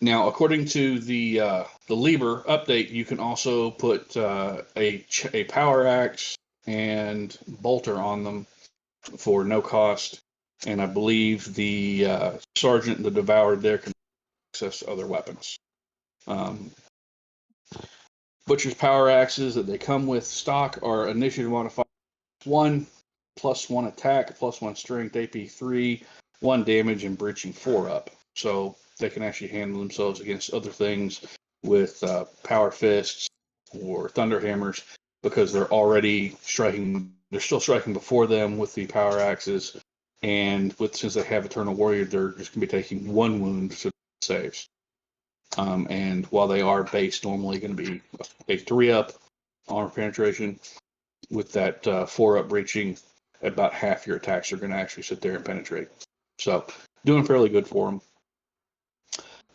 Now, according to the Liber update, you can also put a Power Axe and Bolter on them for no cost. And I believe the Sergeant and the Devoured there can access other weapons. Butcher's Power Axes that they come with stock are initiative modifier 1, +1 attack, +1 strength, AP 3, 1 damage, and breaching 4 up. So they can actually handle themselves against other things with power fists or thunder hammers because they're already striking. They're still striking before them with the power axes, and since they have Eternal Warrior, they're just going to be taking 1 wound to saves. And while they are base normally going to be a 3 up armor penetration, with that 4 up breaching, about half your attacks are going to actually sit there and penetrate. So doing fairly good for them.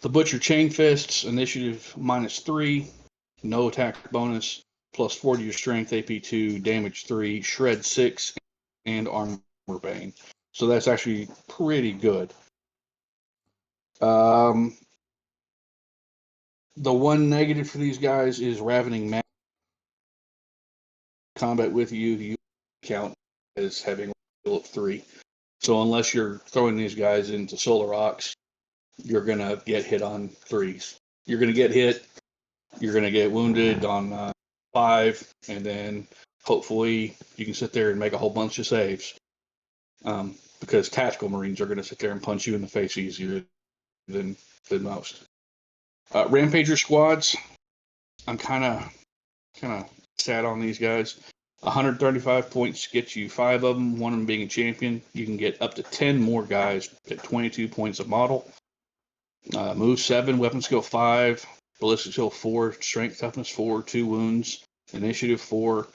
The Butcher Chain Fists, initiative -3, no attack bonus, +4 to your strength, AP 2, damage 3, shred 6, and armor bane. So that's actually pretty good. The one negative for these guys is Ravening Madman. Combat with you count as having a skill of 3. So unless you're throwing these guys into Solar Rocks, you're going to get hit on 3s. You're going to get hit, you're going to get wounded on 5, and then hopefully you can sit there and make a whole bunch of saves. Because Tactical Marines are going to sit there and punch you in the face easier than most. Rampager squads, I'm kind of sad on these guys. 135 points gets you 5 of them, one of them being a champion. You can get up to 10 more guys at 22 points a model. Move 7, weapon skill 5, ballistic skill 4, strength toughness 4, 2 wounds, initiative 4,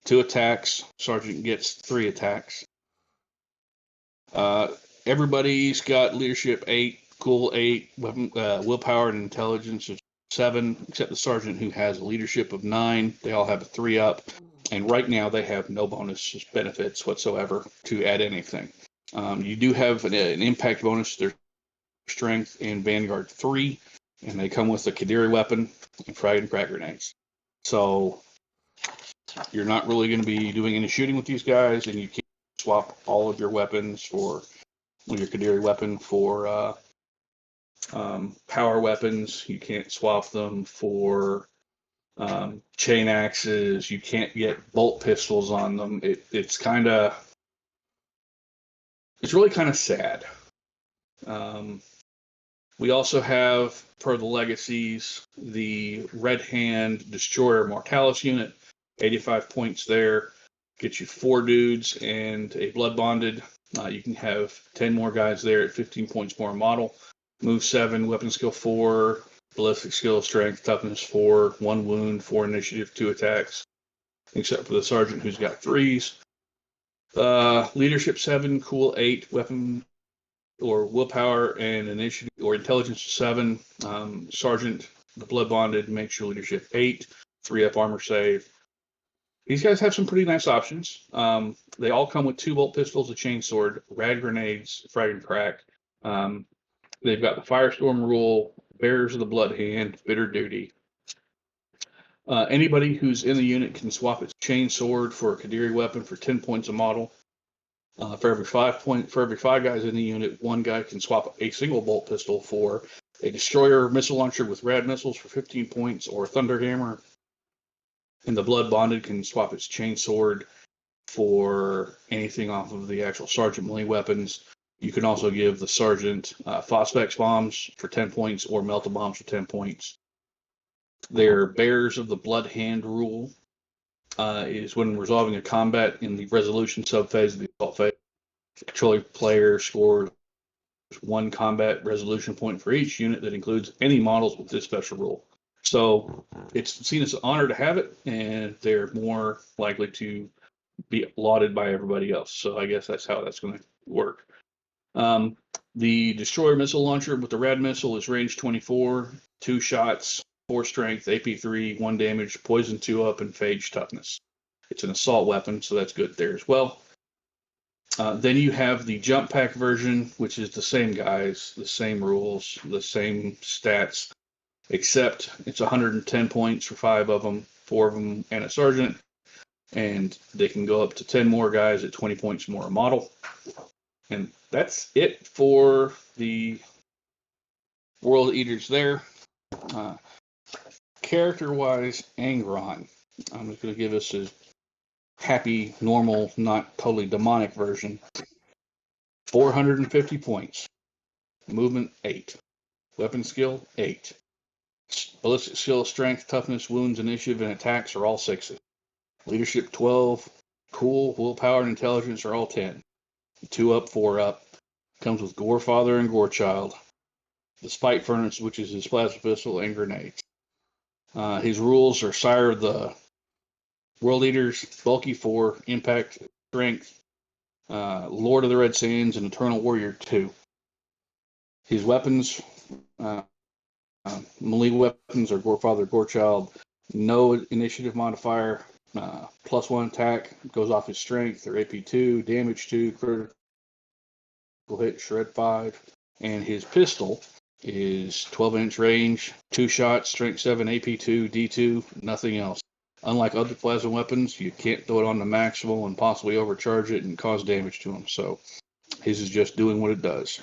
2 attacks. Sergeant gets 3 attacks. Everybody's got leadership 8, cool 8, weapon, willpower and intelligence is 7, except the sergeant who has a leadership of 9. They all have a 3 up, and right now they have no bonus benefits whatsoever to add anything. You do have an impact bonus. Their strength in Vanguard 3, and they come with a Kadiri weapon and frag and crack grenades. So you're not really going to be doing any shooting with these guys, and you can't swap all of your weapons for your Kadiri weapon for power weapons. You can't swap them for chain axes. You can't get bolt pistols on them. It's really kind of sad. We also have, per the legacies, the Red Hand Destroyer Mortalis unit, 85 points there, gets you 4 dudes and a Blood Bonded. You can have 10 more guys there at 15 points more model. Move 7, weapon skill 4, ballistic skill, strength, toughness 4, 1 wound, 4 initiative, 2 attacks, except for the sergeant who's got 3s. Leadership 7, cool 8, weapon or willpower and initiative or intelligence 7. Sergeant, the Blood Bonded, makes your leadership 8, 3 up armor save. These guys have some pretty nice options. They all come with 2 bolt pistols, a chainsword, rad grenades, frag and crack, They've got the Firestorm rule, Bearers of the Blood Hand, Bitter Duty. Anybody who's in the unit can swap its chain sword for a Kadiri weapon for 10 points a model. For every 5 guys in the unit, 1 guy can swap a single bolt pistol for a destroyer missile launcher with rad missiles for 15 points, or a Thunderhammer. And the Blood Bonded can swap its chain sword for anything off of the actual Sergeant melee weapons. You can also give the Sergeant Phosphex bombs for 10 points or Melta bombs for 10 points. Their Bearers of the Blood Hand rule is when resolving a combat in the resolution subphase of the assault phase. The controller player scores 1 combat resolution point for each unit that includes any models with this special rule. So it's seen as an honor to have it, and they're more likely to be lauded by everybody else. So I guess that's how that's going to work. The destroyer missile launcher with the rad missile is range 24, 2 shots, 4 strength, AP 3, 1 damage, poison 2 up, and phage toughness. It's an assault weapon, so that's good there as well. Then you have the jump pack version, which is the same guys, the same rules, the same stats, except it's 110 points for 5 of them, 4 of them, and a sergeant. And they can go up to 10 more guys at 20 points more a model. And that's it for the World Eaters there. Character-wise, Angron. I'm just going to give us a happy, normal, not totally demonic version. 450 points. Movement, 8. Weapon skill, 8. Ballistic skill, strength, toughness, wounds, initiative, and attacks are all 6s. Leadership, 12. Cool, willpower, and intelligence are all 10. 2 up, 4 up. Comes with Gorefather and Gorechild. The Spike Furnace, which is his plasma pistol, and grenades. His rules are Sire of the World Eaters, Bulky 4, Impact, Strength, Lord of the Red Sands, and Eternal Warrior 2. His weapons, melee weapons are Gorefather, Gorechild, no initiative modifier, +1 attack, goes off his strength, or AP 2, damage 2, critical hit, shred 5. And his pistol is 12-inch range, 2 shots, strength 7, AP 2, D2, nothing else. Unlike other plasma weapons, you can't throw it on the maximal and possibly overcharge it and cause damage to him. So his is just doing what it does.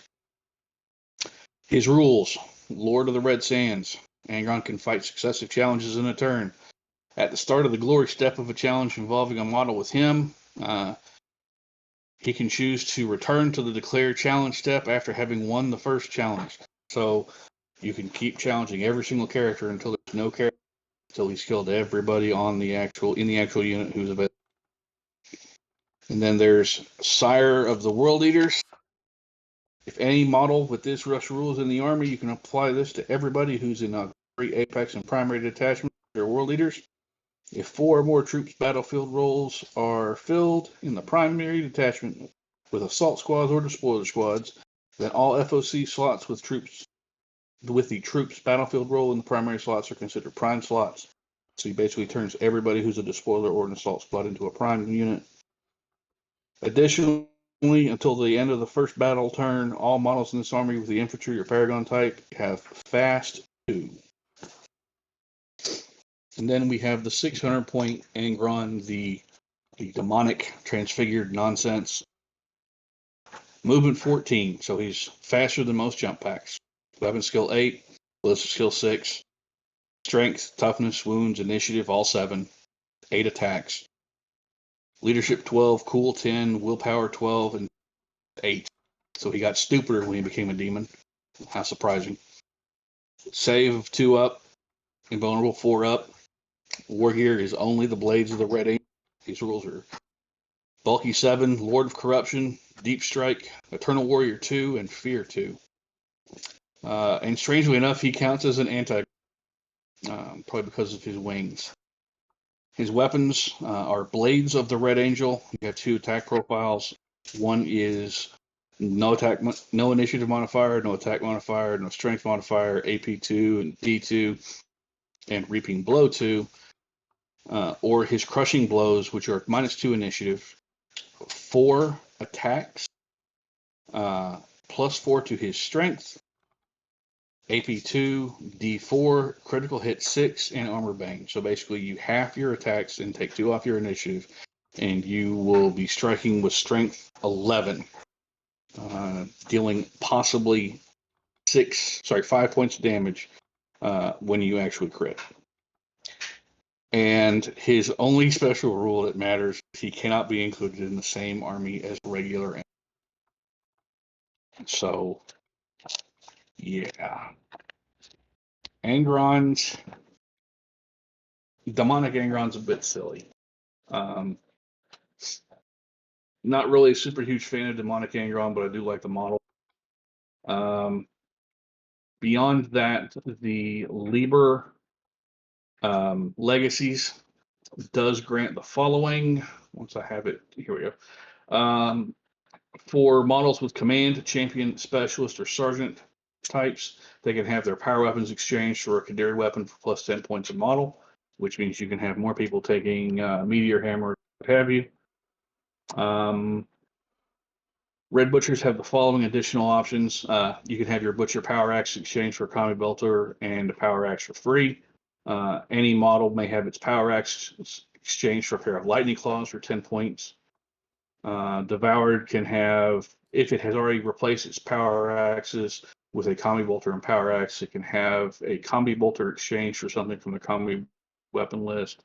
His rules: Lord of the Red Sands. Angron can fight successive challenges in a turn. At the start of the glory step of a challenge involving a model with him, he can choose to return to the declared challenge step after having won the first challenge. So you can keep challenging every single character until there's no character, until he's killed everybody in the actual unit who's available. And then there's Sire of the World Eaters. If any model with this rush rule is in the army, you can apply this to everybody who's in Auxiliary, Apex, and Primary detachment. They're World Eaters. If 4 or more troops' battlefield roles are filled in the primary detachment with assault squads or despoiler squads, then all FOC slots with the troops' battlefield role in the primary slots are considered prime slots. So he basically turns everybody who's a despoiler or an assault squad into a prime unit. Additionally, until the end of the first battle turn, all models in this army with the infantry or paragon type have fast 2. And then we have the 600-point Angron, the demonic transfigured nonsense. Movement 14, so he's faster than most jump packs. Weapon skill 8, ballistic skill 6, strength, toughness, wounds, initiative, all 7, 8 attacks. Leadership 12, cool 10, willpower 12, and 8. So he got stupider when he became a demon. How surprising. Save of 2 up, invulnerable 4 up. War gear is only the Blades of the Red Angel. These rules are Bulky 7, Lord of Corruption, Deep Strike, Eternal Warrior 2, and Fear 2. And strangely enough, he counts as an anti, probably because of his wings. His weapons are Blades of the Red Angel. You have 2 attack profiles. One is no initiative modifier, no attack modifier, no strength modifier, AP 2 and D2, and Reaping Blow 2. Or his Crushing Blows, which are -2 initiative, 4 attacks, +4 to his strength, AP2, D4, critical hit 6, and armor bang. So basically, you half your attacks and take 2 off your initiative, and you will be striking with strength 11, dealing possibly 5 points of damage when you actually crit. And his only special rule that matters is he cannot be included in the same army as regular. So, yeah. Angron's demonic Angron's a bit silly. Not really a super huge fan of demonic Angron, but I do like the model. Beyond that, the Liber Legacies does grant the following. Once I have it, here we go. For models with command, champion, specialist, or sergeant types, they can have their power weapons exchanged for a Kadiri weapon for plus 10 points a model, which means you can have more people taking Meteor Hammer, what have you. Red Butchers have the following additional options. You can have your Butcher Power Axe exchanged for a Kami Bolter and a Power Axe for free. Any model may have its Power Axe exchanged for a pair of Lightning Claws for 10 points. Devoured can have, if it has already replaced its Power Axes with a Kami Bolter and Power Axe, it can have a Kami Bolter exchanged for something from the Kami weapon list.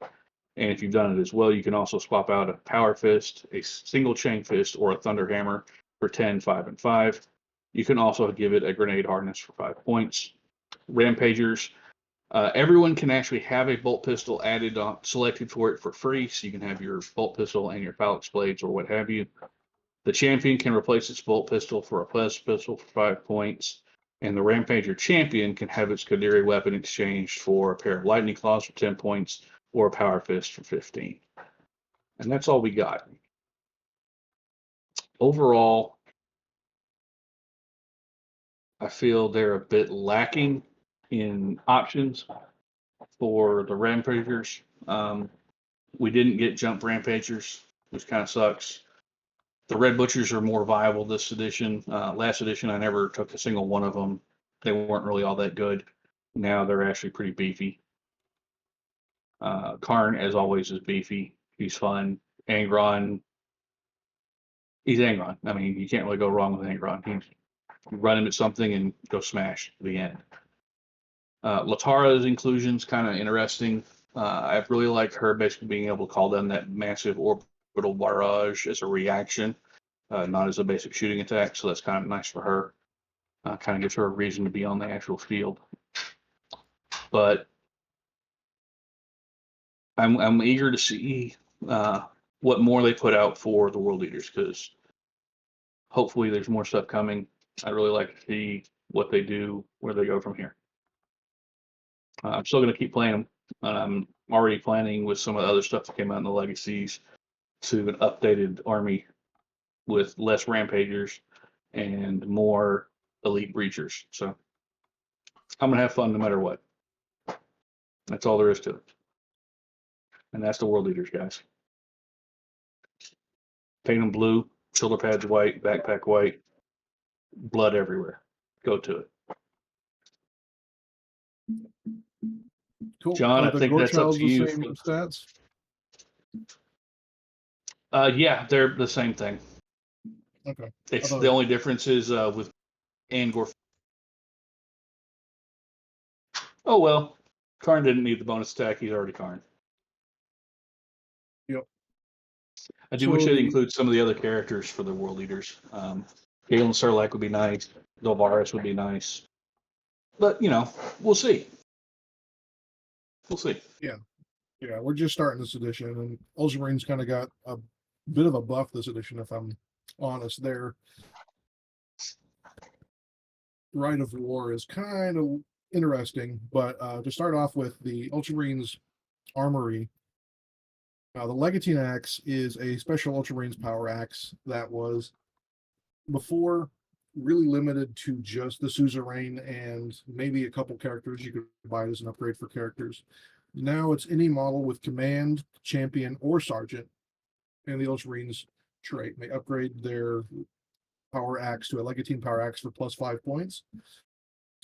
And if you've done it as well, you can also swap out a Power Fist, a single Chain Fist, or a Thunder Hammer for 10, 5, and 5. You can also give it a Grenade Harness for 5 points. Rampagers, everyone can actually have a bolt pistol added on, selected for it for free, so you can have your bolt pistol and your phalanx blades or what have you. The champion can replace its bolt pistol for a plasma pistol for 5 points, and the Rampager champion can have its Kadiri weapon exchanged for a pair of Lightning Claws for 10 points or a Power Fist for 15. And that's all we got. Overall, I feel they're a bit lacking in options for the Rampagers. We didn't get Jump Rampagers, which kind of sucks. The Red Butchers are more viable this edition. Last edition, I never took a single one of them. They weren't really all that good. Now they're actually pretty beefy. Karn, as always, is beefy. He's fun. Angron, he's Angron. I mean, you can't really go wrong with Angron. You run him at something and go smash to the end. Latara's inclusion's kind of interesting. I really like her basically being able to call down that massive orbital barrage as a reaction, not as a basic shooting attack. So that's kind of nice for her. Kind of gives her a reason to be on the actual field. But I'm eager to see what more they put out for the World Leaders, because hopefully there's more stuff coming. I'd really like to see what they do, where they go from here. I'm still going to keep playing them. I'm already planning with some of the other stuff that came out in the Legacies to an updated army with less Rampagers and more Elite Breachers. So I'm going to have fun no matter what. That's all there is to it. And that's the World Leaders, guys. Paint them blue, shoulder pads white, backpack white, blood everywhere. Go to it. Cool. John, I the think that's up to you. The same stats? Yeah, they're the same thing. Okay. It's the only difference is with Angor. Oh well, Karn didn't need the bonus attack. He's already Karn. Yep. I do wish they'd include some of the other characters for the World Leaders. Galen Serlak would be nice. Dolvaris would be nice. But, you know, we'll see. We'll see. Yeah, we're just starting this edition, and Ultramarines kind of got a bit of a buff this edition, if I'm honest. Their Rite of War is kind of interesting, but to start off with, the Ultramarines Armory, the Legatine Axe is a special Ultramarines power axe that was before really limited to just the suzerain and maybe a couple characters. You could buy it as an upgrade for characters. Now it's any model with command, champion, or sergeant, and the Ultramarines trait may upgrade their power axe to a legatine power axe for +5 points.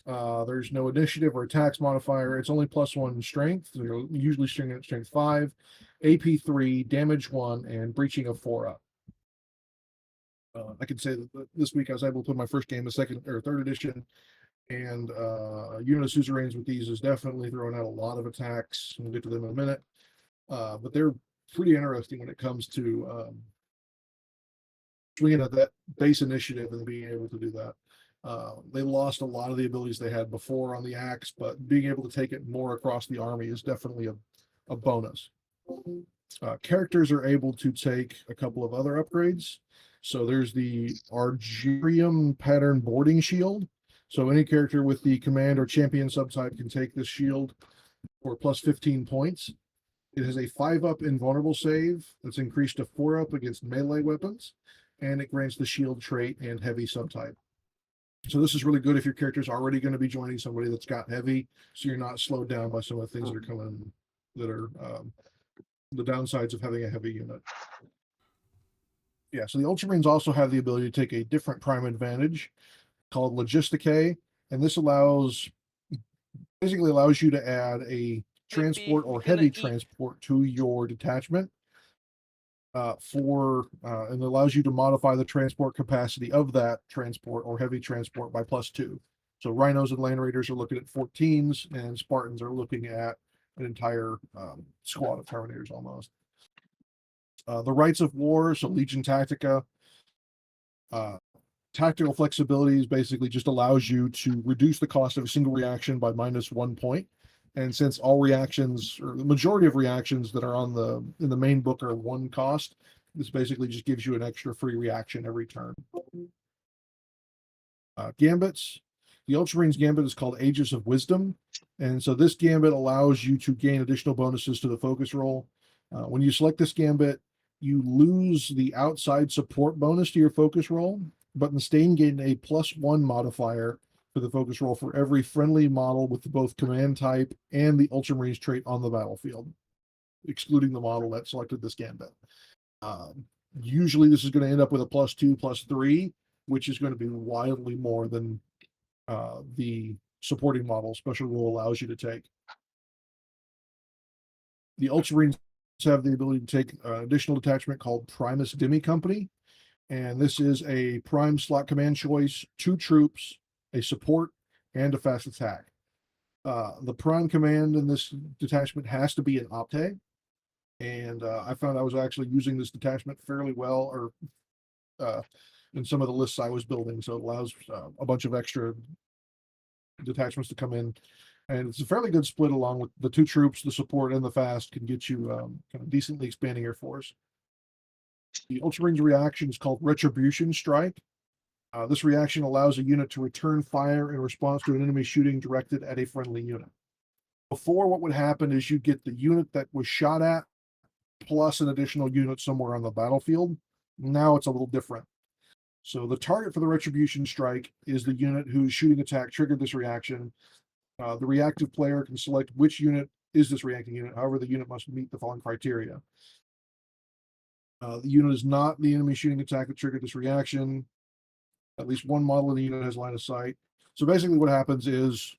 There's no initiative or attacks modifier. It's only +1 strength. So you're usually strength 5, AP 3, damage 1, and breaching of 4 up. I can say that this week I was able to put my first game, the second or third edition, and unit of suzerains with these is definitely throwing out a lot of attacks. We'll get to them in a minute. But they're pretty interesting when it comes to swinging at that base initiative and being able to do that. They lost a lot of the abilities they had before on the axe, but being able to take it more across the army is definitely a bonus. Characters are able to take a couple of other upgrades. So there's the Argerium pattern boarding shield. So any character with the command or champion subtype can take this shield for +15 points. It has a 5-up invulnerable save that's increased to 4-up against melee weapons, and it grants the shield trait and heavy subtype. So this is really good if your character is already going to be joining somebody that's got heavy, so you're not slowed down by some of the things that are coming, that are the downsides of having a heavy unit. Yeah, so the Ultramarines also have the ability to take a different prime advantage called Logisticae, and this basically allows you to add a transport or heavy transport to your detachment and allows you to modify the transport capacity of that transport or heavy transport by +2. So Rhinos and Land Raiders are looking at 14s, and Spartans are looking at an entire squad of Terminators almost. The Rights of War, so Legion Tactica. Tactical flexibility basically just allows you to reduce the cost of a single reaction by -1 point. And since all reactions, or the majority of reactions that are in the main book are 1 cost, this basically just gives you an extra free reaction every turn. Gambits. The Ultramarines Gambit is called Aegis of Wisdom. And so this Gambit allows you to gain additional bonuses to the focus roll. When you select this Gambit, you lose the outside support bonus to your focus roll, but instead gain a +1 modifier for the focus roll for every friendly model with both command type and the Ultramarines trait on the battlefield, excluding the model that selected this Gambit. Usually this is going to end up with a +2, +3, which is going to be wildly more than the supporting model special rule allows you to take. The Ultramarines have the ability to take an additional detachment called Primus Demi Company, and this is a prime slot command choice, 2 troops, a support, and a fast attack. The prime command in this detachment has to be an Opte, and I found I was actually using this detachment fairly well, or in some of the lists I was building, so it allows a bunch of extra detachments to come in, and it's a fairly good split along with the 2 troops, the support, and the fast can get you kind of decently expanding your force. The Ultramarines reaction is called Retribution Strike. This reaction allows a unit to return fire in response to an enemy shooting directed at a friendly unit. Before, what would happen is you get the unit that was shot at plus an additional unit somewhere on the battlefield. Now it's a little different. So the target for the Retribution Strike is the unit whose shooting attack triggered this reaction. The reactive player can select which unit is this reacting unit. However, the unit must meet the following criteria. The unit is not the enemy shooting attack that triggered this reaction. At least 1 model in the unit has line of sight. So basically what happens is,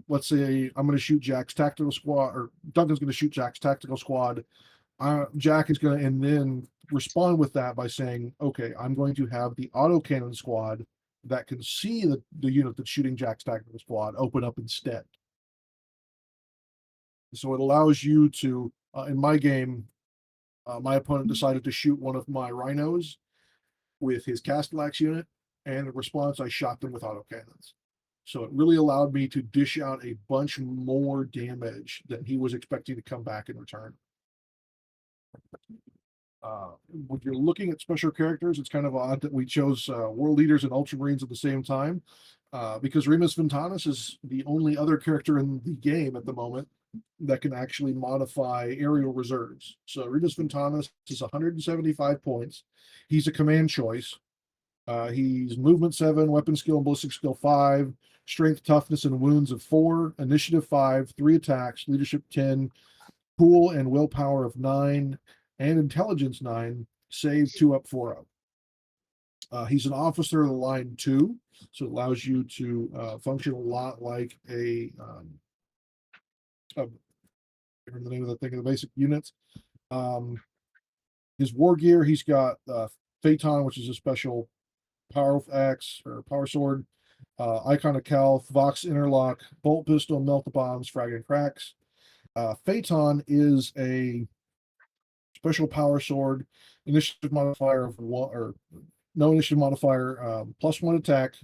let's say I'm going to shoot Jack's tactical squad, or Duncan's going to shoot Jack's tactical squad. Jack is going to, and then respond with that by saying, okay, I'm going to have the autocannon squad that can see the unit that's shooting Jack's tactical squad open up instead. So it allows you to, in my game, my opponent decided to shoot one of my Rhinos with his Castellax unit, and in response, I shot them with autocannons. So it really allowed me to dish out a bunch more damage than he was expecting to come back in return. When you're looking at special characters, it's kind of odd that we chose World Leaders and Ultramarines at the same time, because Remus Ventanus is the only other character in the game at the moment that can actually modify aerial reserves. So Remus Ventanus is 175 points. He's a command choice. He's movement 7, weapon skill and ballistic skill 5, strength, toughness, and wounds of 4, initiative 5, 3 attacks, leadership 10, cool and willpower of 9, and intelligence 9, save 2 up, 4 up. He's an officer of the line 2, so it allows you to function a lot like I remember the name of the thing of the basic units. His war gear, he's got Phaeton, which is a special power axe or power sword, Icon of Calth, Vox Interlock, Bolt Pistol, Melt the Bombs, Frag and Cracks. Phaeton is a special power sword, initiative modifier of 1, or no initiative modifier, +1 attack,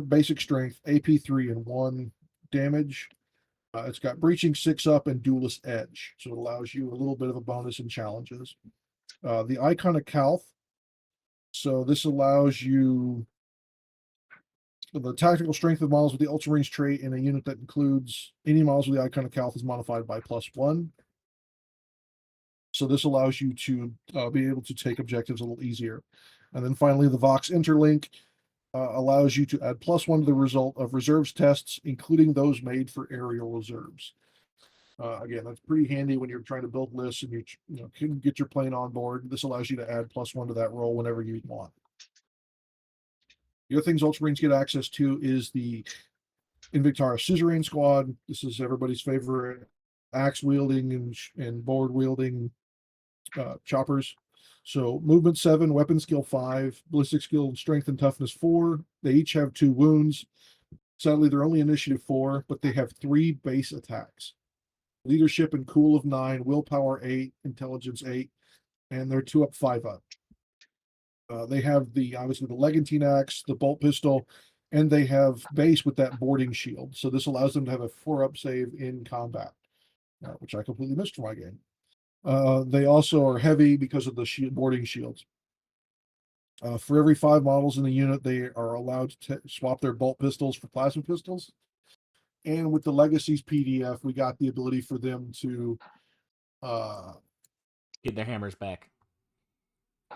basic strength, AP 3 and 1 damage. It's got breaching 6 up and duelist edge, so it allows you a little bit of a bonus in challenges. The Icon of Calth, so this allows you the tactical strength of models with the Ultramarines trait in a unit that includes any models with the Icon of Calth is modified by +1. So this allows you to be able to take objectives a little easier. And then finally, the Vox Interlink allows you to add +1 to the result of reserves tests, including those made for aerial reserves. Again, that's pretty handy when you're trying to build lists and you can get your plane on board. This allows you to add +1 to that roll whenever you want. The other things Ultramarines get access to is the Invictara Suzerain Squad. This is everybody's favorite axe wielding and board wielding choppers. So movement 7, weapon skill 5, ballistic skill, strength and toughness 4. They each have 2 wounds. Sadly, they're only initiative 4, but they have 3 base attacks. Leadership and cool of 9, willpower 8, intelligence 8, and they're 2 up, 5 up. They have obviously the Legantine axe, the bolt pistol, and they have base with that boarding shield. So this allows them to have a 4-up save in combat, which I completely missed for my game. They also are heavy because of the boarding shields. For every 5 models in the unit, they are allowed to swap their bolt pistols for plasma pistols. And with the Legacies PDF, we got the ability for them to get their hammers back.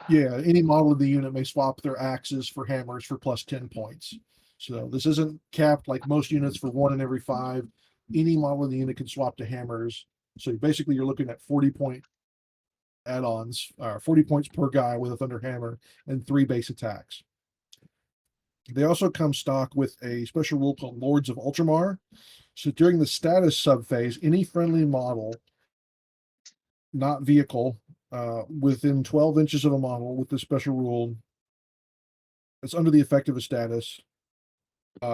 Yeah, any model of the unit may swap their axes for hammers for +10 points. So this isn't capped like most units for 1 in every 5. Any model of the unit can swap to hammers. So basically you're looking at 40-point add-ons, 40 points per guy with a Thunder Hammer and 3 base attacks. They also come stock with a special rule called Lords of Ultramar. So during the status subphase, any friendly model, not vehicle, within 12 inches of a model with this special rule that's under the effect of a status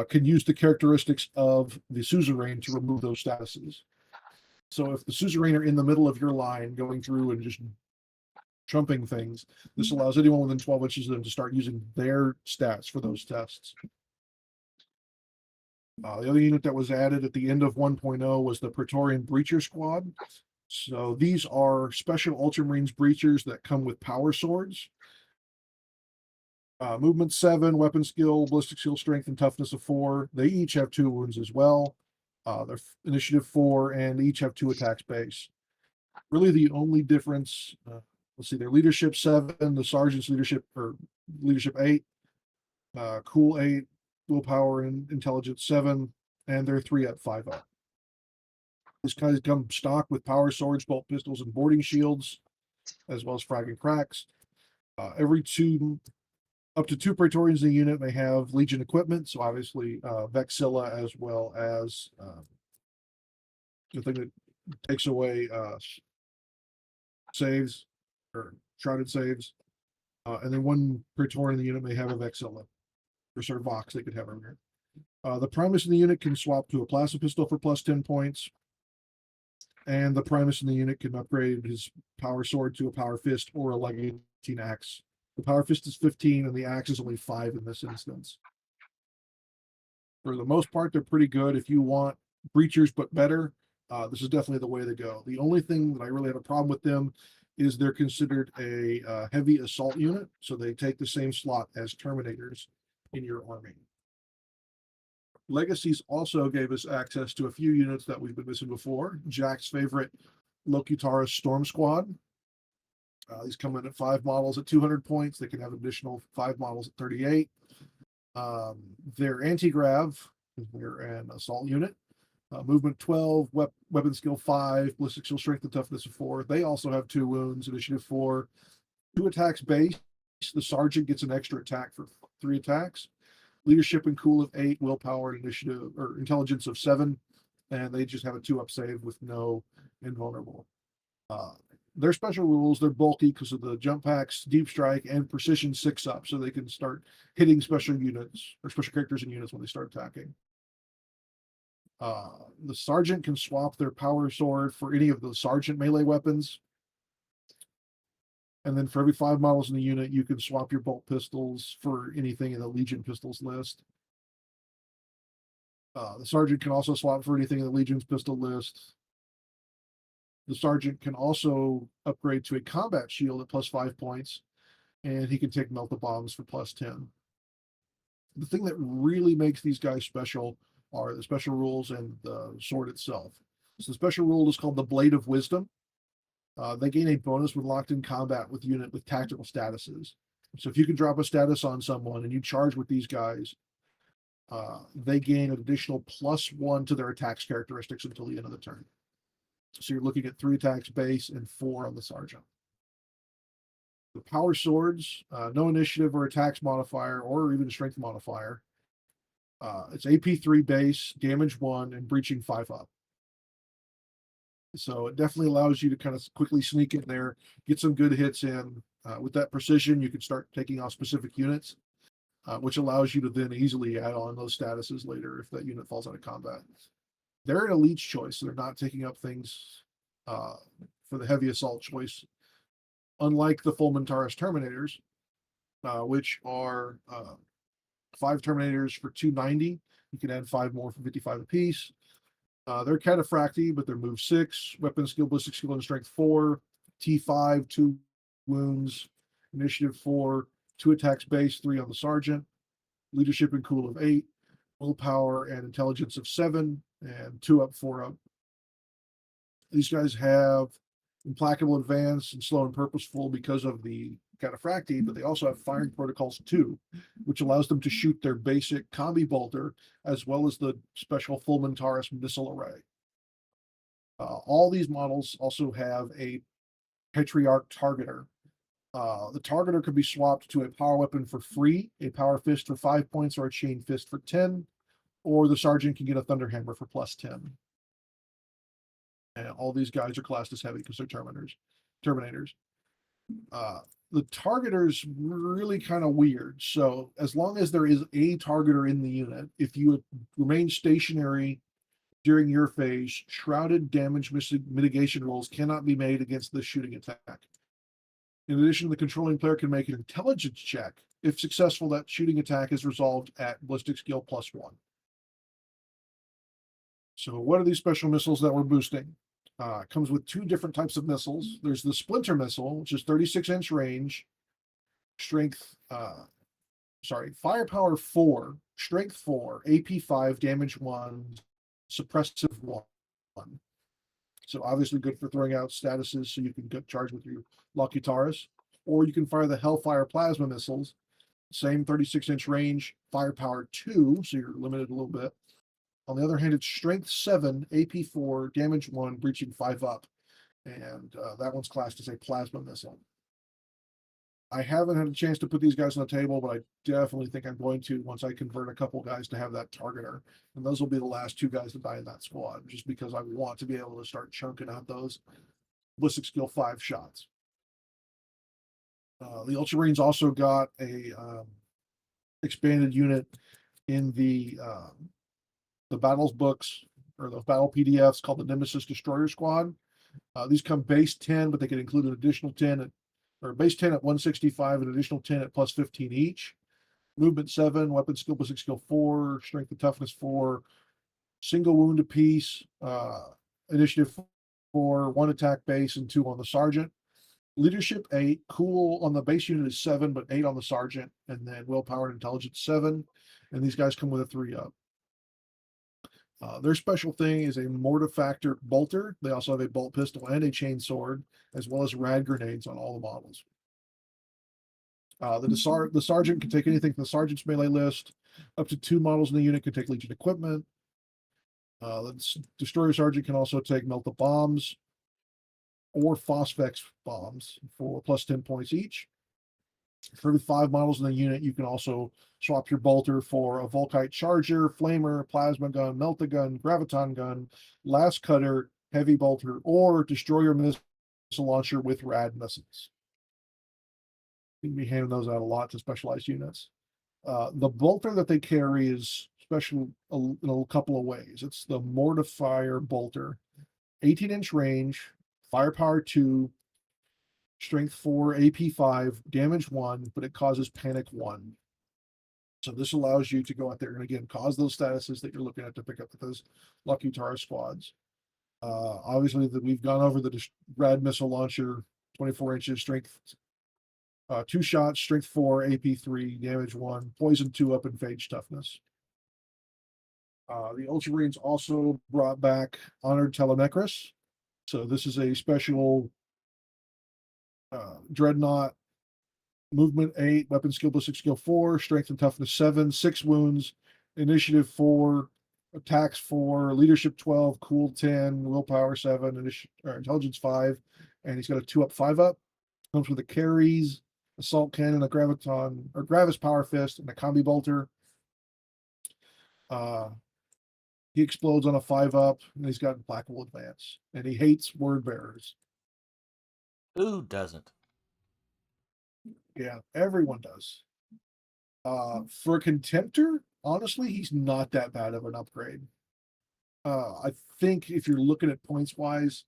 can use the characteristics of the suzerain to remove those statuses. So if the suzerain are in the middle of your line going through and just trumping things, this allows anyone within 12 inches of them to start using their stats for those tests. The other unit that was added at the end of 1.0 was the Praetorian Breacher Squad. So these are special Ultramarines breachers that come with power swords. Movement 7, weapon skill, ballistic skill, strength, and toughness of 4. They each have 2 wounds as well. They're initiative 4, and each have 2 attacks base. Really, the only difference, let's see, their leadership 7, the sergeant's leadership 8, cool 8, willpower and intelligence 7, and they're 3 up, 5 up. This guys come stock with power swords, bolt pistols, and boarding shields, as well as frag and cracks. Up to 2 Praetorians in the unit may have Legion equipment, so obviously Vexilla, as well as the thing that takes away saves, or shrouded saves. And then 1 Praetorian in the unit may have a Vexilla, or sort of Vox they could have over here. The Primus in the unit can swap to a plasma pistol for +10 points. And the Primus in the unit can upgrade his power sword to a power fist or a Legantine axe. The power fist is 15 and the axe is only 5 in this instance. For the most part, they're pretty good. If you want breachers but better, this is definitely the way to go. The only thing that I really have a problem with them is they're considered a heavy assault unit, so they take the same slot as Terminators in your army. Legacies also gave us access to a few units that we've been missing before. Jack's favorite Lokutara Storm Squad. These come in at 5 models at 200 points. They can have additional 5 models at 38. They're anti-grav. They're an assault unit. Movement 12, weapon skill 5, ballistic skill, strength and toughness of 4. They also have 2 wounds, initiative 4, 2 attacks base, The sergeant gets an extra attack for 3 attacks. Leadership and cool of 8, willpower and initiative or intelligence of 7, and they just have a 2-up save with no invulnerable. Their special rules, they're bulky because of the jump packs, deep strike, and precision 6-up, so they can start hitting special units or special characters and units when they start attacking. The sergeant can swap their power sword for any of the sergeant melee weapons. And then for every 5 models in the unit, you can swap your bolt pistols for anything in the Legion pistols list. The sergeant can also swap for anything in the Legion's pistol list. The sergeant can also upgrade to a combat shield at +5 points, and he can take melt the bombs for +10. The thing that really makes these guys special are the special rules and the sword itself. So the special rule is called the Blade of Wisdom. They gain a bonus when locked in combat with unit with tactical statuses. So if you can drop a status on someone and you charge with these guys, they gain an additional +1 to their attacks characteristics until the end of the turn. So you're looking at 3 attacks base and 4 on the sergeant. The power swords, no initiative or attacks modifier or even strength modifier. It's AP3 base, damage 1, and breaching 5 up. So it definitely allows you to kind of quickly sneak in there, get some good hits in. With that precision, you can start taking off specific units, which allows you to then easily add on those statuses later if that unit falls out of combat. They're an elite's choice, so they're not taking up things for the heavy assault choice, unlike the full Mintaris Terminators, which are 5 Terminators for 290. You can add 5 more for 55 apiece. They're cataphracti, but they're move 6, weapon skill, ballistic skill, and strength 4, T5, 2 wounds, initiative 4, 2 attacks base, 3 on the sergeant, leadership and cool of 8, willpower and intelligence of 7, and 2-up, 4-up. These guys have implacable advance and slow and purposeful because of the cataphracti, but they also have firing protocols 2, which allows them to shoot their basic combi bolter as well as the special full Mintaris missile array. All these models also have a Patriarch targeter. The targeter could be swapped to a power weapon for free, a power fist for 5 points, or a chain fist for 10, or the sergeant can get a thunderhammer for +10. And all these guys are classed as heavy because they're Terminators. The targeter's really kind of weird. So as long as there is a targeter in the unit, if you remain stationary during your phase, shrouded damage mitigation rolls cannot be made against this shooting attack. In addition, the controlling player can make an intelligence check. If successful, that shooting attack is resolved at ballistic skill +1. So what are these special missiles that we're boosting? It comes with 2 different types of missiles. There's the Splinter missile, which is 36-inch range, firepower 4, strength 4, AP 5, damage 1, suppressive 1. So obviously good for throwing out statuses so you can get charged with your Locutaris. Or you can fire the Hellfire plasma missiles, same 36-inch range, firepower 2, so you're limited a little bit. On the other hand, it's strength 7, AP 4, damage 1, breaching 5 up. And that one's classed as a plasma missile. I haven't had a chance to put these guys on the table, but I definitely think I'm going to once I convert a couple guys to have that targeter. And those will be the last 2 guys to die in that squad, just because I want to be able to start chunking out those ballistic skill 5 shots. The Ultramarines also got a expanded unit in the battles books or the battle PDFs called the Nemesis Destroyer Squad. These come base 10, but they can include an additional 10 or base 10 at 165, an additional 10 at +15 each. Movement 7, weapon skill, ballistic skill 4, strength and toughness 4, single wound apiece, initiative 4, 1 attack base, and 2 on the sergeant. Leadership 8, cool on the base unit is 7, but 8 on the sergeant, and then willpower and intelligence 7. And these guys come with a 3-up. Their special thing is a Mortifactor bolter. They also have a bolt pistol and a chain sword, as well as rad grenades on all the models. The sergeant can take anything from the sergeant's melee list. Up to 2 models in the unit can take Legion equipment. The destroyer sergeant can also take melt the bombs or Phosphex bombs for +10 points each. For every 5 models in the unit, you can also swap your bolter for a Volkite Charger, Flamer, Plasma Gun, Melt-A-Gun, Graviton Gun, Last Cutter, Heavy Bolter, or Destroyer Missile Launcher with Rad Missiles. You can be handing those out a lot to specialized units. The bolter that they carry is special in a couple of ways. It's the Mortifier bolter, 18-inch range, firepower 2, strength 4, AP 5, damage 1, but it causes panic 1. So this allows you to go out there and again cause those statuses that you're looking at to pick up with those Lucky Tara squads. Obviously, we've gone over the Rad Missile Launcher, 24 inches, strength 2 shots, strength 4, AP 3, damage 1, poison 2 up, and phage toughness. The Ultramarines also brought back Honored Telemachus. So this is a special Dreadnought, movement 8, weapon skill +6 skill 4, strength and toughness 7, 6 wounds, initiative 4, attacks 4, leadership 12, cool 10, willpower 7, intelligence 5, and he's got a 2-up, 5-up. Comes with the carries, assault cannon, a graviton or Gravis power fist, and a combi bolter. He explodes on a 5-up, and he's got implacable advance, and he hates word bearers. Who doesn't? Yeah, everyone does. For a Contemptor, honestly, he's not that bad of an upgrade. I think if you're looking at points wise,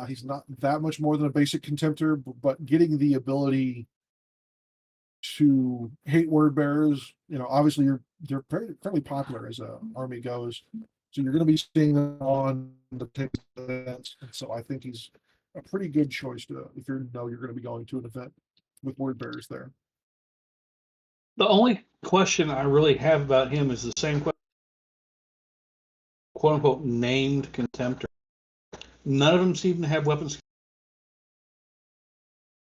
he's not that much more than a basic Contemptor, but getting the ability to hate word bearers, obviously they're fairly popular as a army goes. So you're going to be seeing them on the types of events. And so I think he's a pretty good choice if you're going to be going to an event with word bearers there. The only question I really have about him is the same question, quote unquote, named Contemptor. None of them seem to have weapons.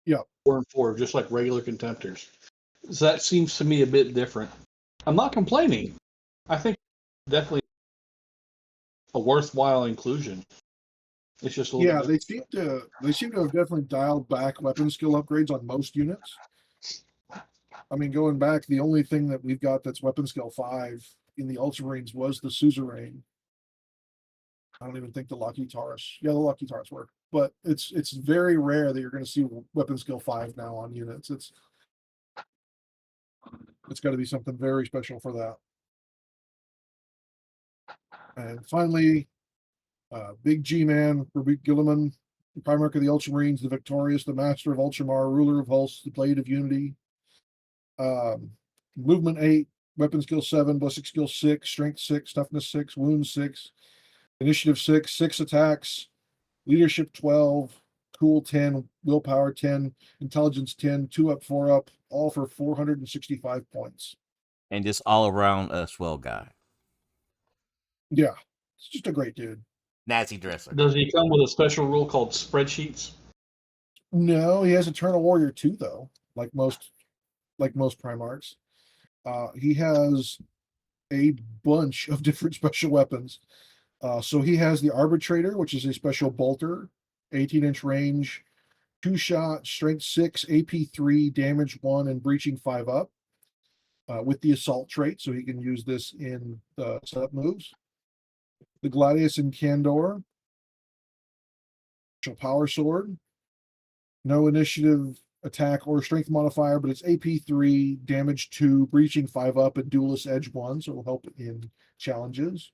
Yeah. 4 and 4, just like regular Contemptors. So that seems to me a bit different. I'm not complaining. I think definitely a worthwhile inclusion. It's just a little they seem to have definitely dialed back weapon skill upgrades on most units. I mean, going back, the only thing that we've got that's weapon skill 5 in the Ultramarines was the Suzerain. I don't even think the Lucky Taurus. Yeah, the Lucky Taurus work, but it's very rare that you're going to see weapon skill 5 now on units. It's got to be something very special for that. And finally, Big G-Man, Rabik Gilliman, the Primarch of the Ultramarines, the Victorious, the Master of Ultramar, Ruler of Hulse, the Blade of Unity. Movement 8, weapon skill 7, ballistic skill 6, strength 6, toughness 6, wound 6, initiative 6, 6 attacks, leadership 12, cool 10, willpower 10, intelligence 10, 2-up, 4-up, all for 465 points. And just all around a swell guy. Yeah, it's just a great dude. Nazi dresser. Does he come with a special rule called spreadsheets? No, he has Eternal Warrior 2, though, like most Primarchs. He has a bunch of different special weapons. So he has the Arbitrator, which is a special bolter, 18-inch range, 2-shot, strength 6, AP 3, damage 1, and breaching 5-up, with the assault trait, so he can use this in the setup moves. The Gladius Incandor, special power sword, no initiative, attack, or strength modifier, but it's AP 3, damage 2, breaching 5-up, and duelist edge 1, so it'll help in challenges.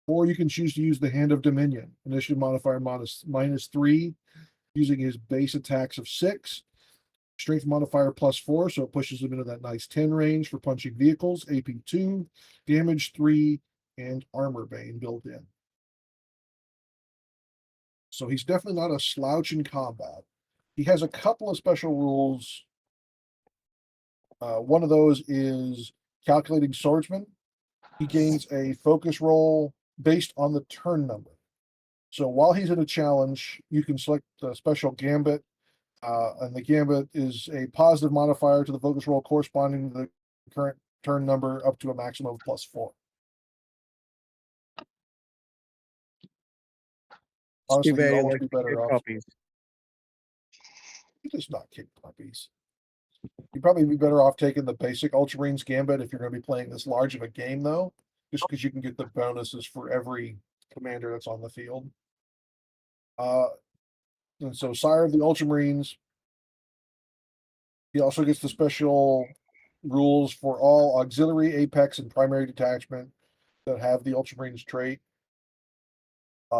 Or you can choose to use the Hand of Dominion, initiative modifier -3, using his base attacks of 6, strength modifier +4, so it pushes him into that nice 10 range for punching vehicles, AP 2, damage 3, and armor bane built in. So he's definitely not a slouch in combat. He has a couple of special rules. One of those is calculating swordsman. He gains a focus roll based on the turn number. So while he's in a challenge, you can select a special gambit, and the gambit is a positive modifier to the focus roll corresponding to the current turn number up to a maximum of +4. Honestly, Too bad you'd he almost likes be to better kick off. puppies. He does not kick puppies. You'd probably be better off taking the basic Ultramarines Gambit if you're going to be playing this large of a game, though, just because you can get the bonuses for every commander that's on the field. And so, Sire of the Ultramarines, he also gets the special rules for all auxiliary, apex, and primary detachment that have the Ultramarines trait.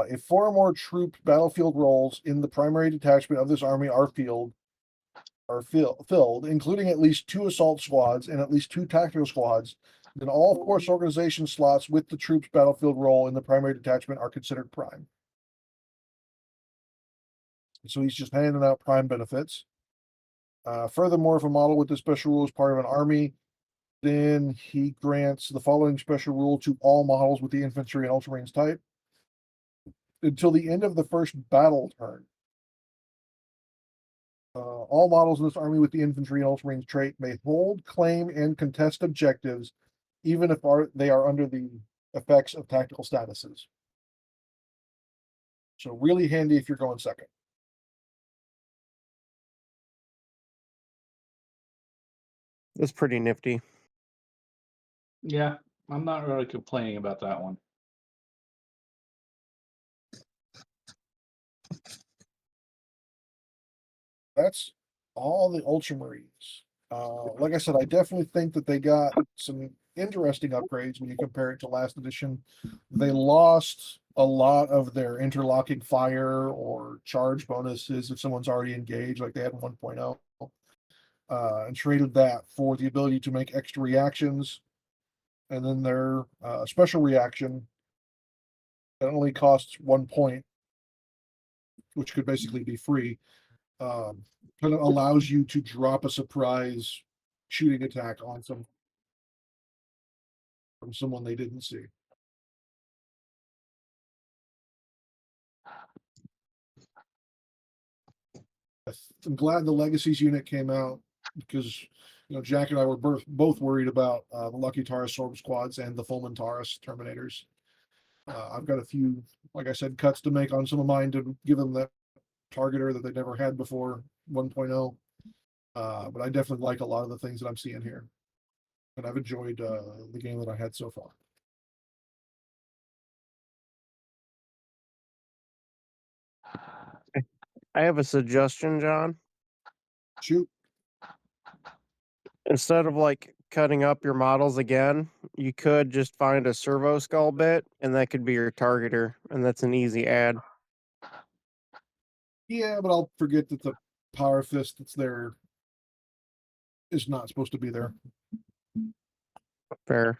If 4 or more troop battlefield roles in the primary detachment of this army are filled, including at least 2 assault squads and at least 2 tactical squads, then all force organization slots with the troops battlefield role in the primary detachment are considered prime. So he's just handing out prime benefits. Furthermore, if a model with this special rule is part of an army, then he grants the following special rule to all models with the infantry and Ultramarines type. Until the end of the first battle turn, all models in this army with the infantry and Ultramarines trait may hold, claim, and contest objectives, even if they are under the effects of tactical statuses. So really handy if you're going second. That's pretty nifty. Yeah, I'm not really complaining about that one. That's all the Ultramarines. Like I said, I definitely think that they got some interesting upgrades when you compare it to last edition. They lost a lot of their interlocking fire or charge bonuses if someone's already engaged, like they had in 1.0, and traded that for the ability to make extra reactions. And then their special reaction that only costs 1 point, which could basically be free, kind of allows you to drop a surprise shooting attack on from someone they didn't see. I'm glad the Legacies unit came out because Jack and I were both worried about the Lucky Taurus Sword Squads and the Fulman Taurus Terminators. I've got a few, like I said, cuts to make on some of mine to give them that targeter that they never had before 1.0. But I definitely like a lot of the things that I'm seeing here. And I've enjoyed the game that I had so far. I have a suggestion, John. Shoot. Instead of like cutting up your models again, you could just find a servo skull bit, and that could be your targeter, and that's an easy add. Yeah, but I'll forget that the power fist that's there is not supposed to be there. Fair.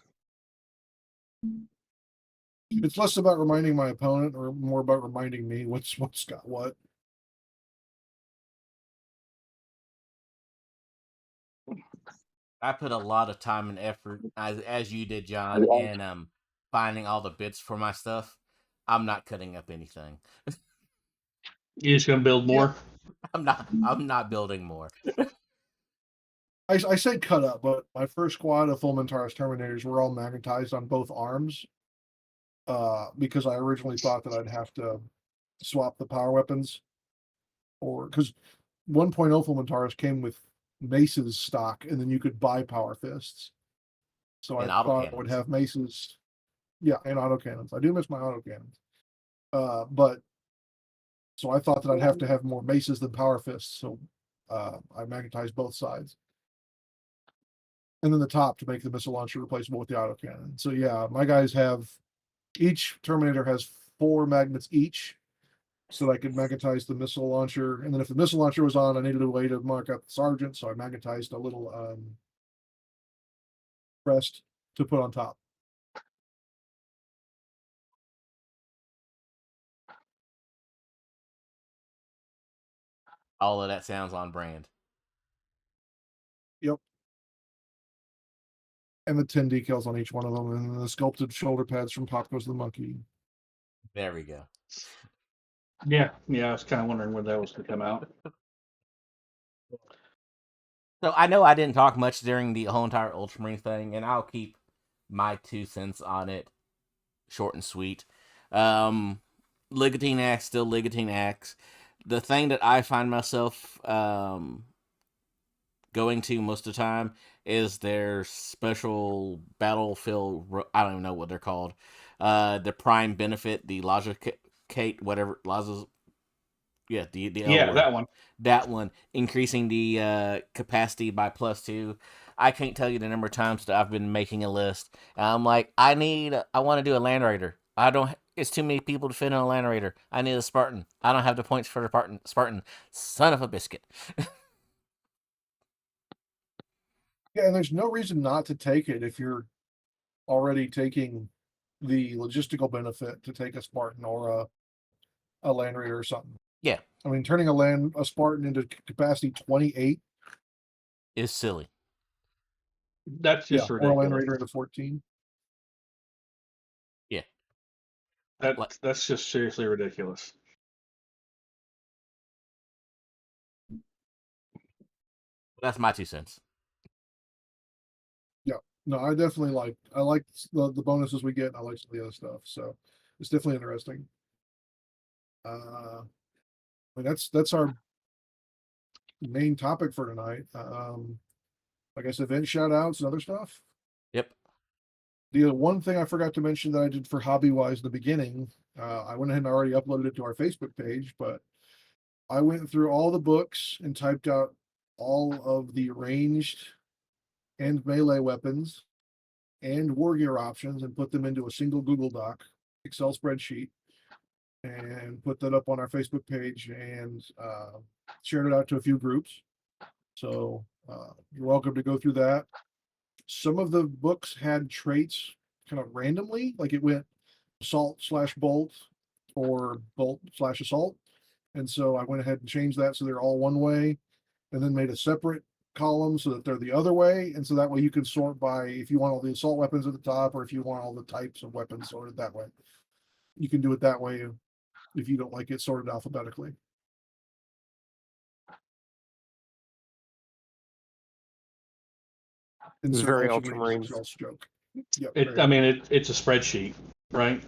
It's less about reminding my opponent or more about reminding me what's got what. I put a lot of time and effort, as you did, John, in finding all the bits for my stuff. I'm not cutting up anything. You just gonna build more? I'm not building more. I say cut up, but my first squad of Fulman Taurus Terminators were all magnetized on both arms. Because I originally thought that I'd have to swap the power weapons, or because 1.0 Fulman Taurus came with maces stock, and then you could buy power fists. So And I thought I autocannons. would have maces. Yeah, and autocannons. I do miss my autocannons. But so I thought that I'd have to have more maces than power fists. So I magnetized both sides. And then the top to make the missile launcher replaceable with the autocannon. So yeah, my guys have each Terminator has 4 magnets each, so that I could magnetize the missile launcher. And then if the missile launcher was on, I needed a way to mark out the sergeant, so I magnetized a little crest to put on top. All of that sounds on brand. Yep. And the 10 decals on each one of them, and the sculpted shoulder pads from Pop Goes the Monkey. There we go. Yeah, I was kind of wondering when that was going to come out. So I know I didn't talk much during the whole entire Ultramarine thing, and I'll keep my 2 cents on it short and sweet. Ligatine Axe, still Ligatine Axe. The thing that I find myself kind going to most of the time is their special battlefield. I don't even know what they're called. The prime benefit, the logicate, whatever. The L Yeah, word. that one. That one, increasing the capacity by +2. I can't tell you the number of times that I've been making a list. And I'm like, I want to do a Land Raider. I don't. It's too many people to fit in a Land Raider. I need a Spartan. I don't have the points for the Spartan. Son of a biscuit. Yeah, and there's no reason not to take it if you're already taking the logistical benefit to take a Spartan or a Land Raider or something. Yeah, I mean, turning a Spartan into capacity 28, it's silly. That's just or a Land ridiculous. Raider into 14. Yeah, That's just seriously ridiculous. that's my 2 cents. Yeah, no, I definitely like the bonuses we get, and I like some of the other stuff. So it's definitely interesting. I mean, that's our main topic for tonight. I guess event shout outs and other stuff. Yep. The one thing I forgot to mention that I did for hobby wise in the beginning, I went ahead and already uploaded it to our Facebook page, but I went through all the books and typed out all of the ranged and melee weapons and war gear options and put them into a single Google Doc, Excel spreadsheet, and put that up on our Facebook page and shared it out to a few groups. So you're welcome to go through that. Some of the books had traits kind of randomly, like it went assault/bolt or bolt/assault. And so I went ahead and changed that so they're all one way, and then made a separate column so that they're the other way. And so that way you can sort by if you want all the assault weapons at the top or if you want all the types of weapons sorted that way. You can do it that way if you don't like it sorted alphabetically. It's very Ultramarines. Joke. Yep, It's a spreadsheet, right?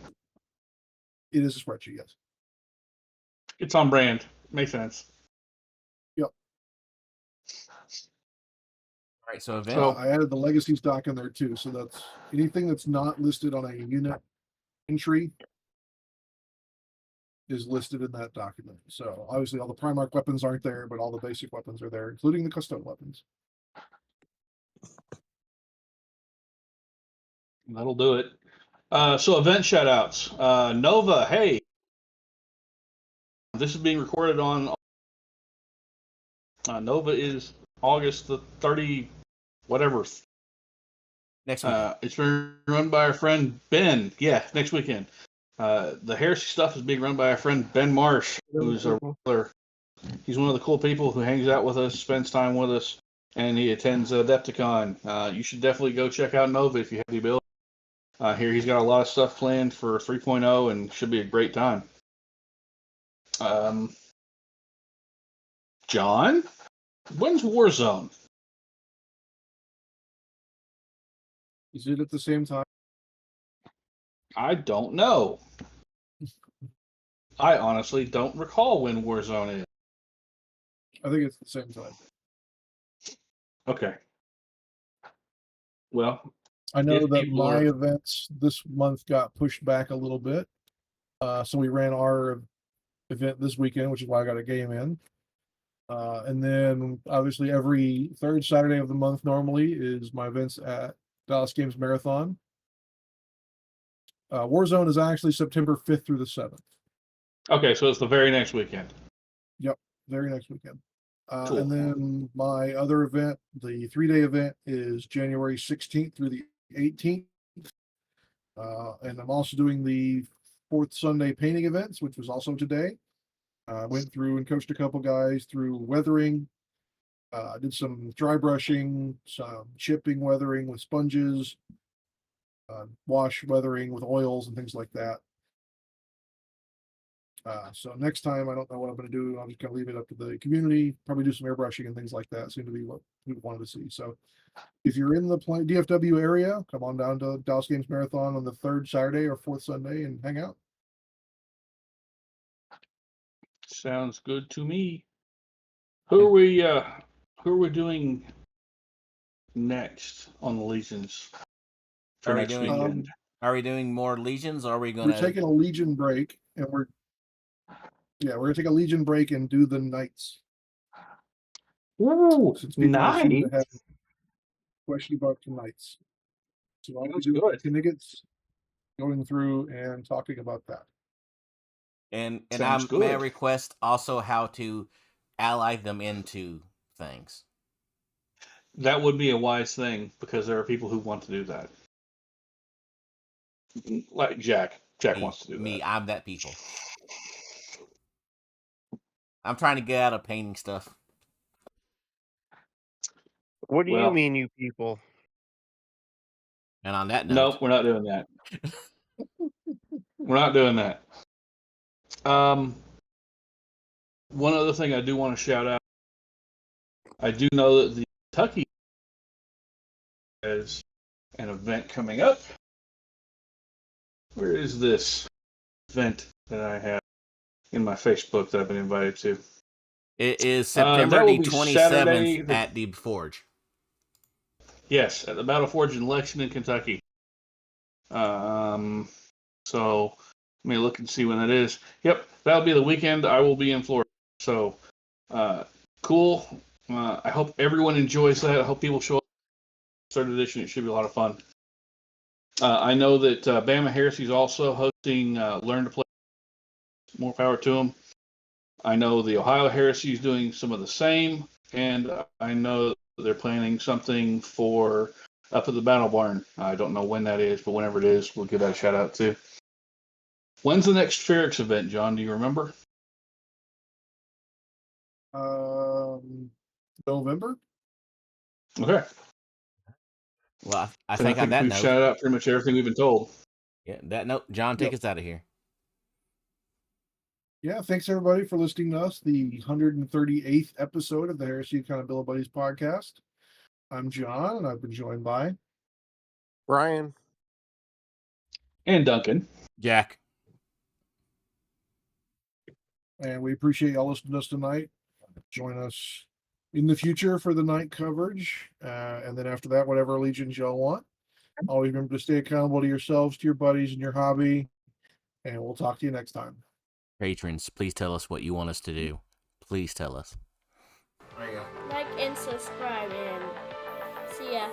it is a spreadsheet, yes. It's on brand. Makes sense. Yep. All right, so event. So- I added the legacies doc in there too. So that's anything that's not listed on a unit entry is listed in that document. So obviously all the Primarch weapons aren't there, but all the basic weapons are there, including the custom weapons. That'll do it. So event shout outs. Nova, hey. This is being recorded on Nova is August the 30, whatever. Next weekend. It's been run by our friend Ben. Yeah, next weekend. The Heresy stuff is being run by our friend Ben Marsh, who's a regular. He's one of the cool people who hangs out with us, spends time with us, and he attends Adepticon. You should definitely go check out Nova if you have the ability. Here he's got a lot of stuff planned for 3.0 and should be a great time. John, when's Warzone? Is it at the same time? I don't know. I honestly don't recall when Warzone is. I think it's the same time. Okay. Well, I know if that people my are- events this month got pushed back a little bit. So we ran our event this weekend, which is why I got a game in. And then obviously every third Saturday of the month normally is my events at Dallas Games Marathon. Warzone is actually September 5th through the 7th. okay, so it's the very next weekend. Very next weekend. Cool. And then my other event, the 3-day event, is January 16th through the 18th. And I'm also doing the 4th Sunday painting events, which was also today. I went through and coached a couple guys through weathering. I did some dry brushing, some chipping weathering with sponges, wash weathering with oils and things like that. So next time, I don't know what I'm going to do. I'm just going to leave it up to the community, probably do some airbrushing and things like that. Seem to be what we wanted to see. So if you're in the DFW area, come on down to Dallas Games Marathon on the 3rd Saturday or 4th Sunday and hang out. Sounds good to me. Who are we doing next on the Legions for Are we next doing- weekend? Are we doing more Legions, or are we going We're taking a Legion break, and we're gonna take a Legion break and do the Knights. Ooh, Since people seem to nice. have a question about the Knights. So I'll be That's doing good. Knights, going through and talking about that. And Sounds may I good. request also how to ally them into things? That would be a wise thing because there are people who want to do that. Like Jack. Jack wants to do Me, that. I'm that people. I'm trying to get out of painting stuff. What do you Well- mean, you people? And on that note, Nope, we're not doing that. We're not doing that. One other thing I do want to shout out. I do know that the Kentucky has an event coming up. Where is this event that I have in my Facebook that I've been invited to? it is that September will the be 27th Saturday the- at the Forge. Yes, at the Battle Forge in Lexington, Kentucky. So let me look and see when that is. Yep, that'll be the weekend. I will be in Florida. So cool. I hope everyone enjoys that. I hope people show up. Third edition. It should be a lot of fun. I know that Bama Heresy is also hosting Learn to Play. More power to them. I know the Ohio Heresy is doing some of the same, and I know they're planning something for up at the Battle Barn. I don't know when that is, but whenever it is, we'll give that a shout out too. When's the next Ferrix event, John? Do you remember? November. Okay. Well, I Then think on that we've note, shouted out pretty much everything we've been told. yeah, that note, John, take us out of here. Yeah, thanks everybody for listening to us, the 138th episode of the Heresy Accountabilibuddies Podcast. I'm John, and I've been joined by Brian. And Duncan. Jack. and we appreciate y'all listening to us tonight. Join us in the future for the night coverage, and then after that, whatever legions y'all want. Always remember to stay accountable to yourselves, to your buddies, and your hobby, and we'll talk to you next time. Patrons, please tell us what you want us to do. Please tell us. Like and subscribe, and see ya.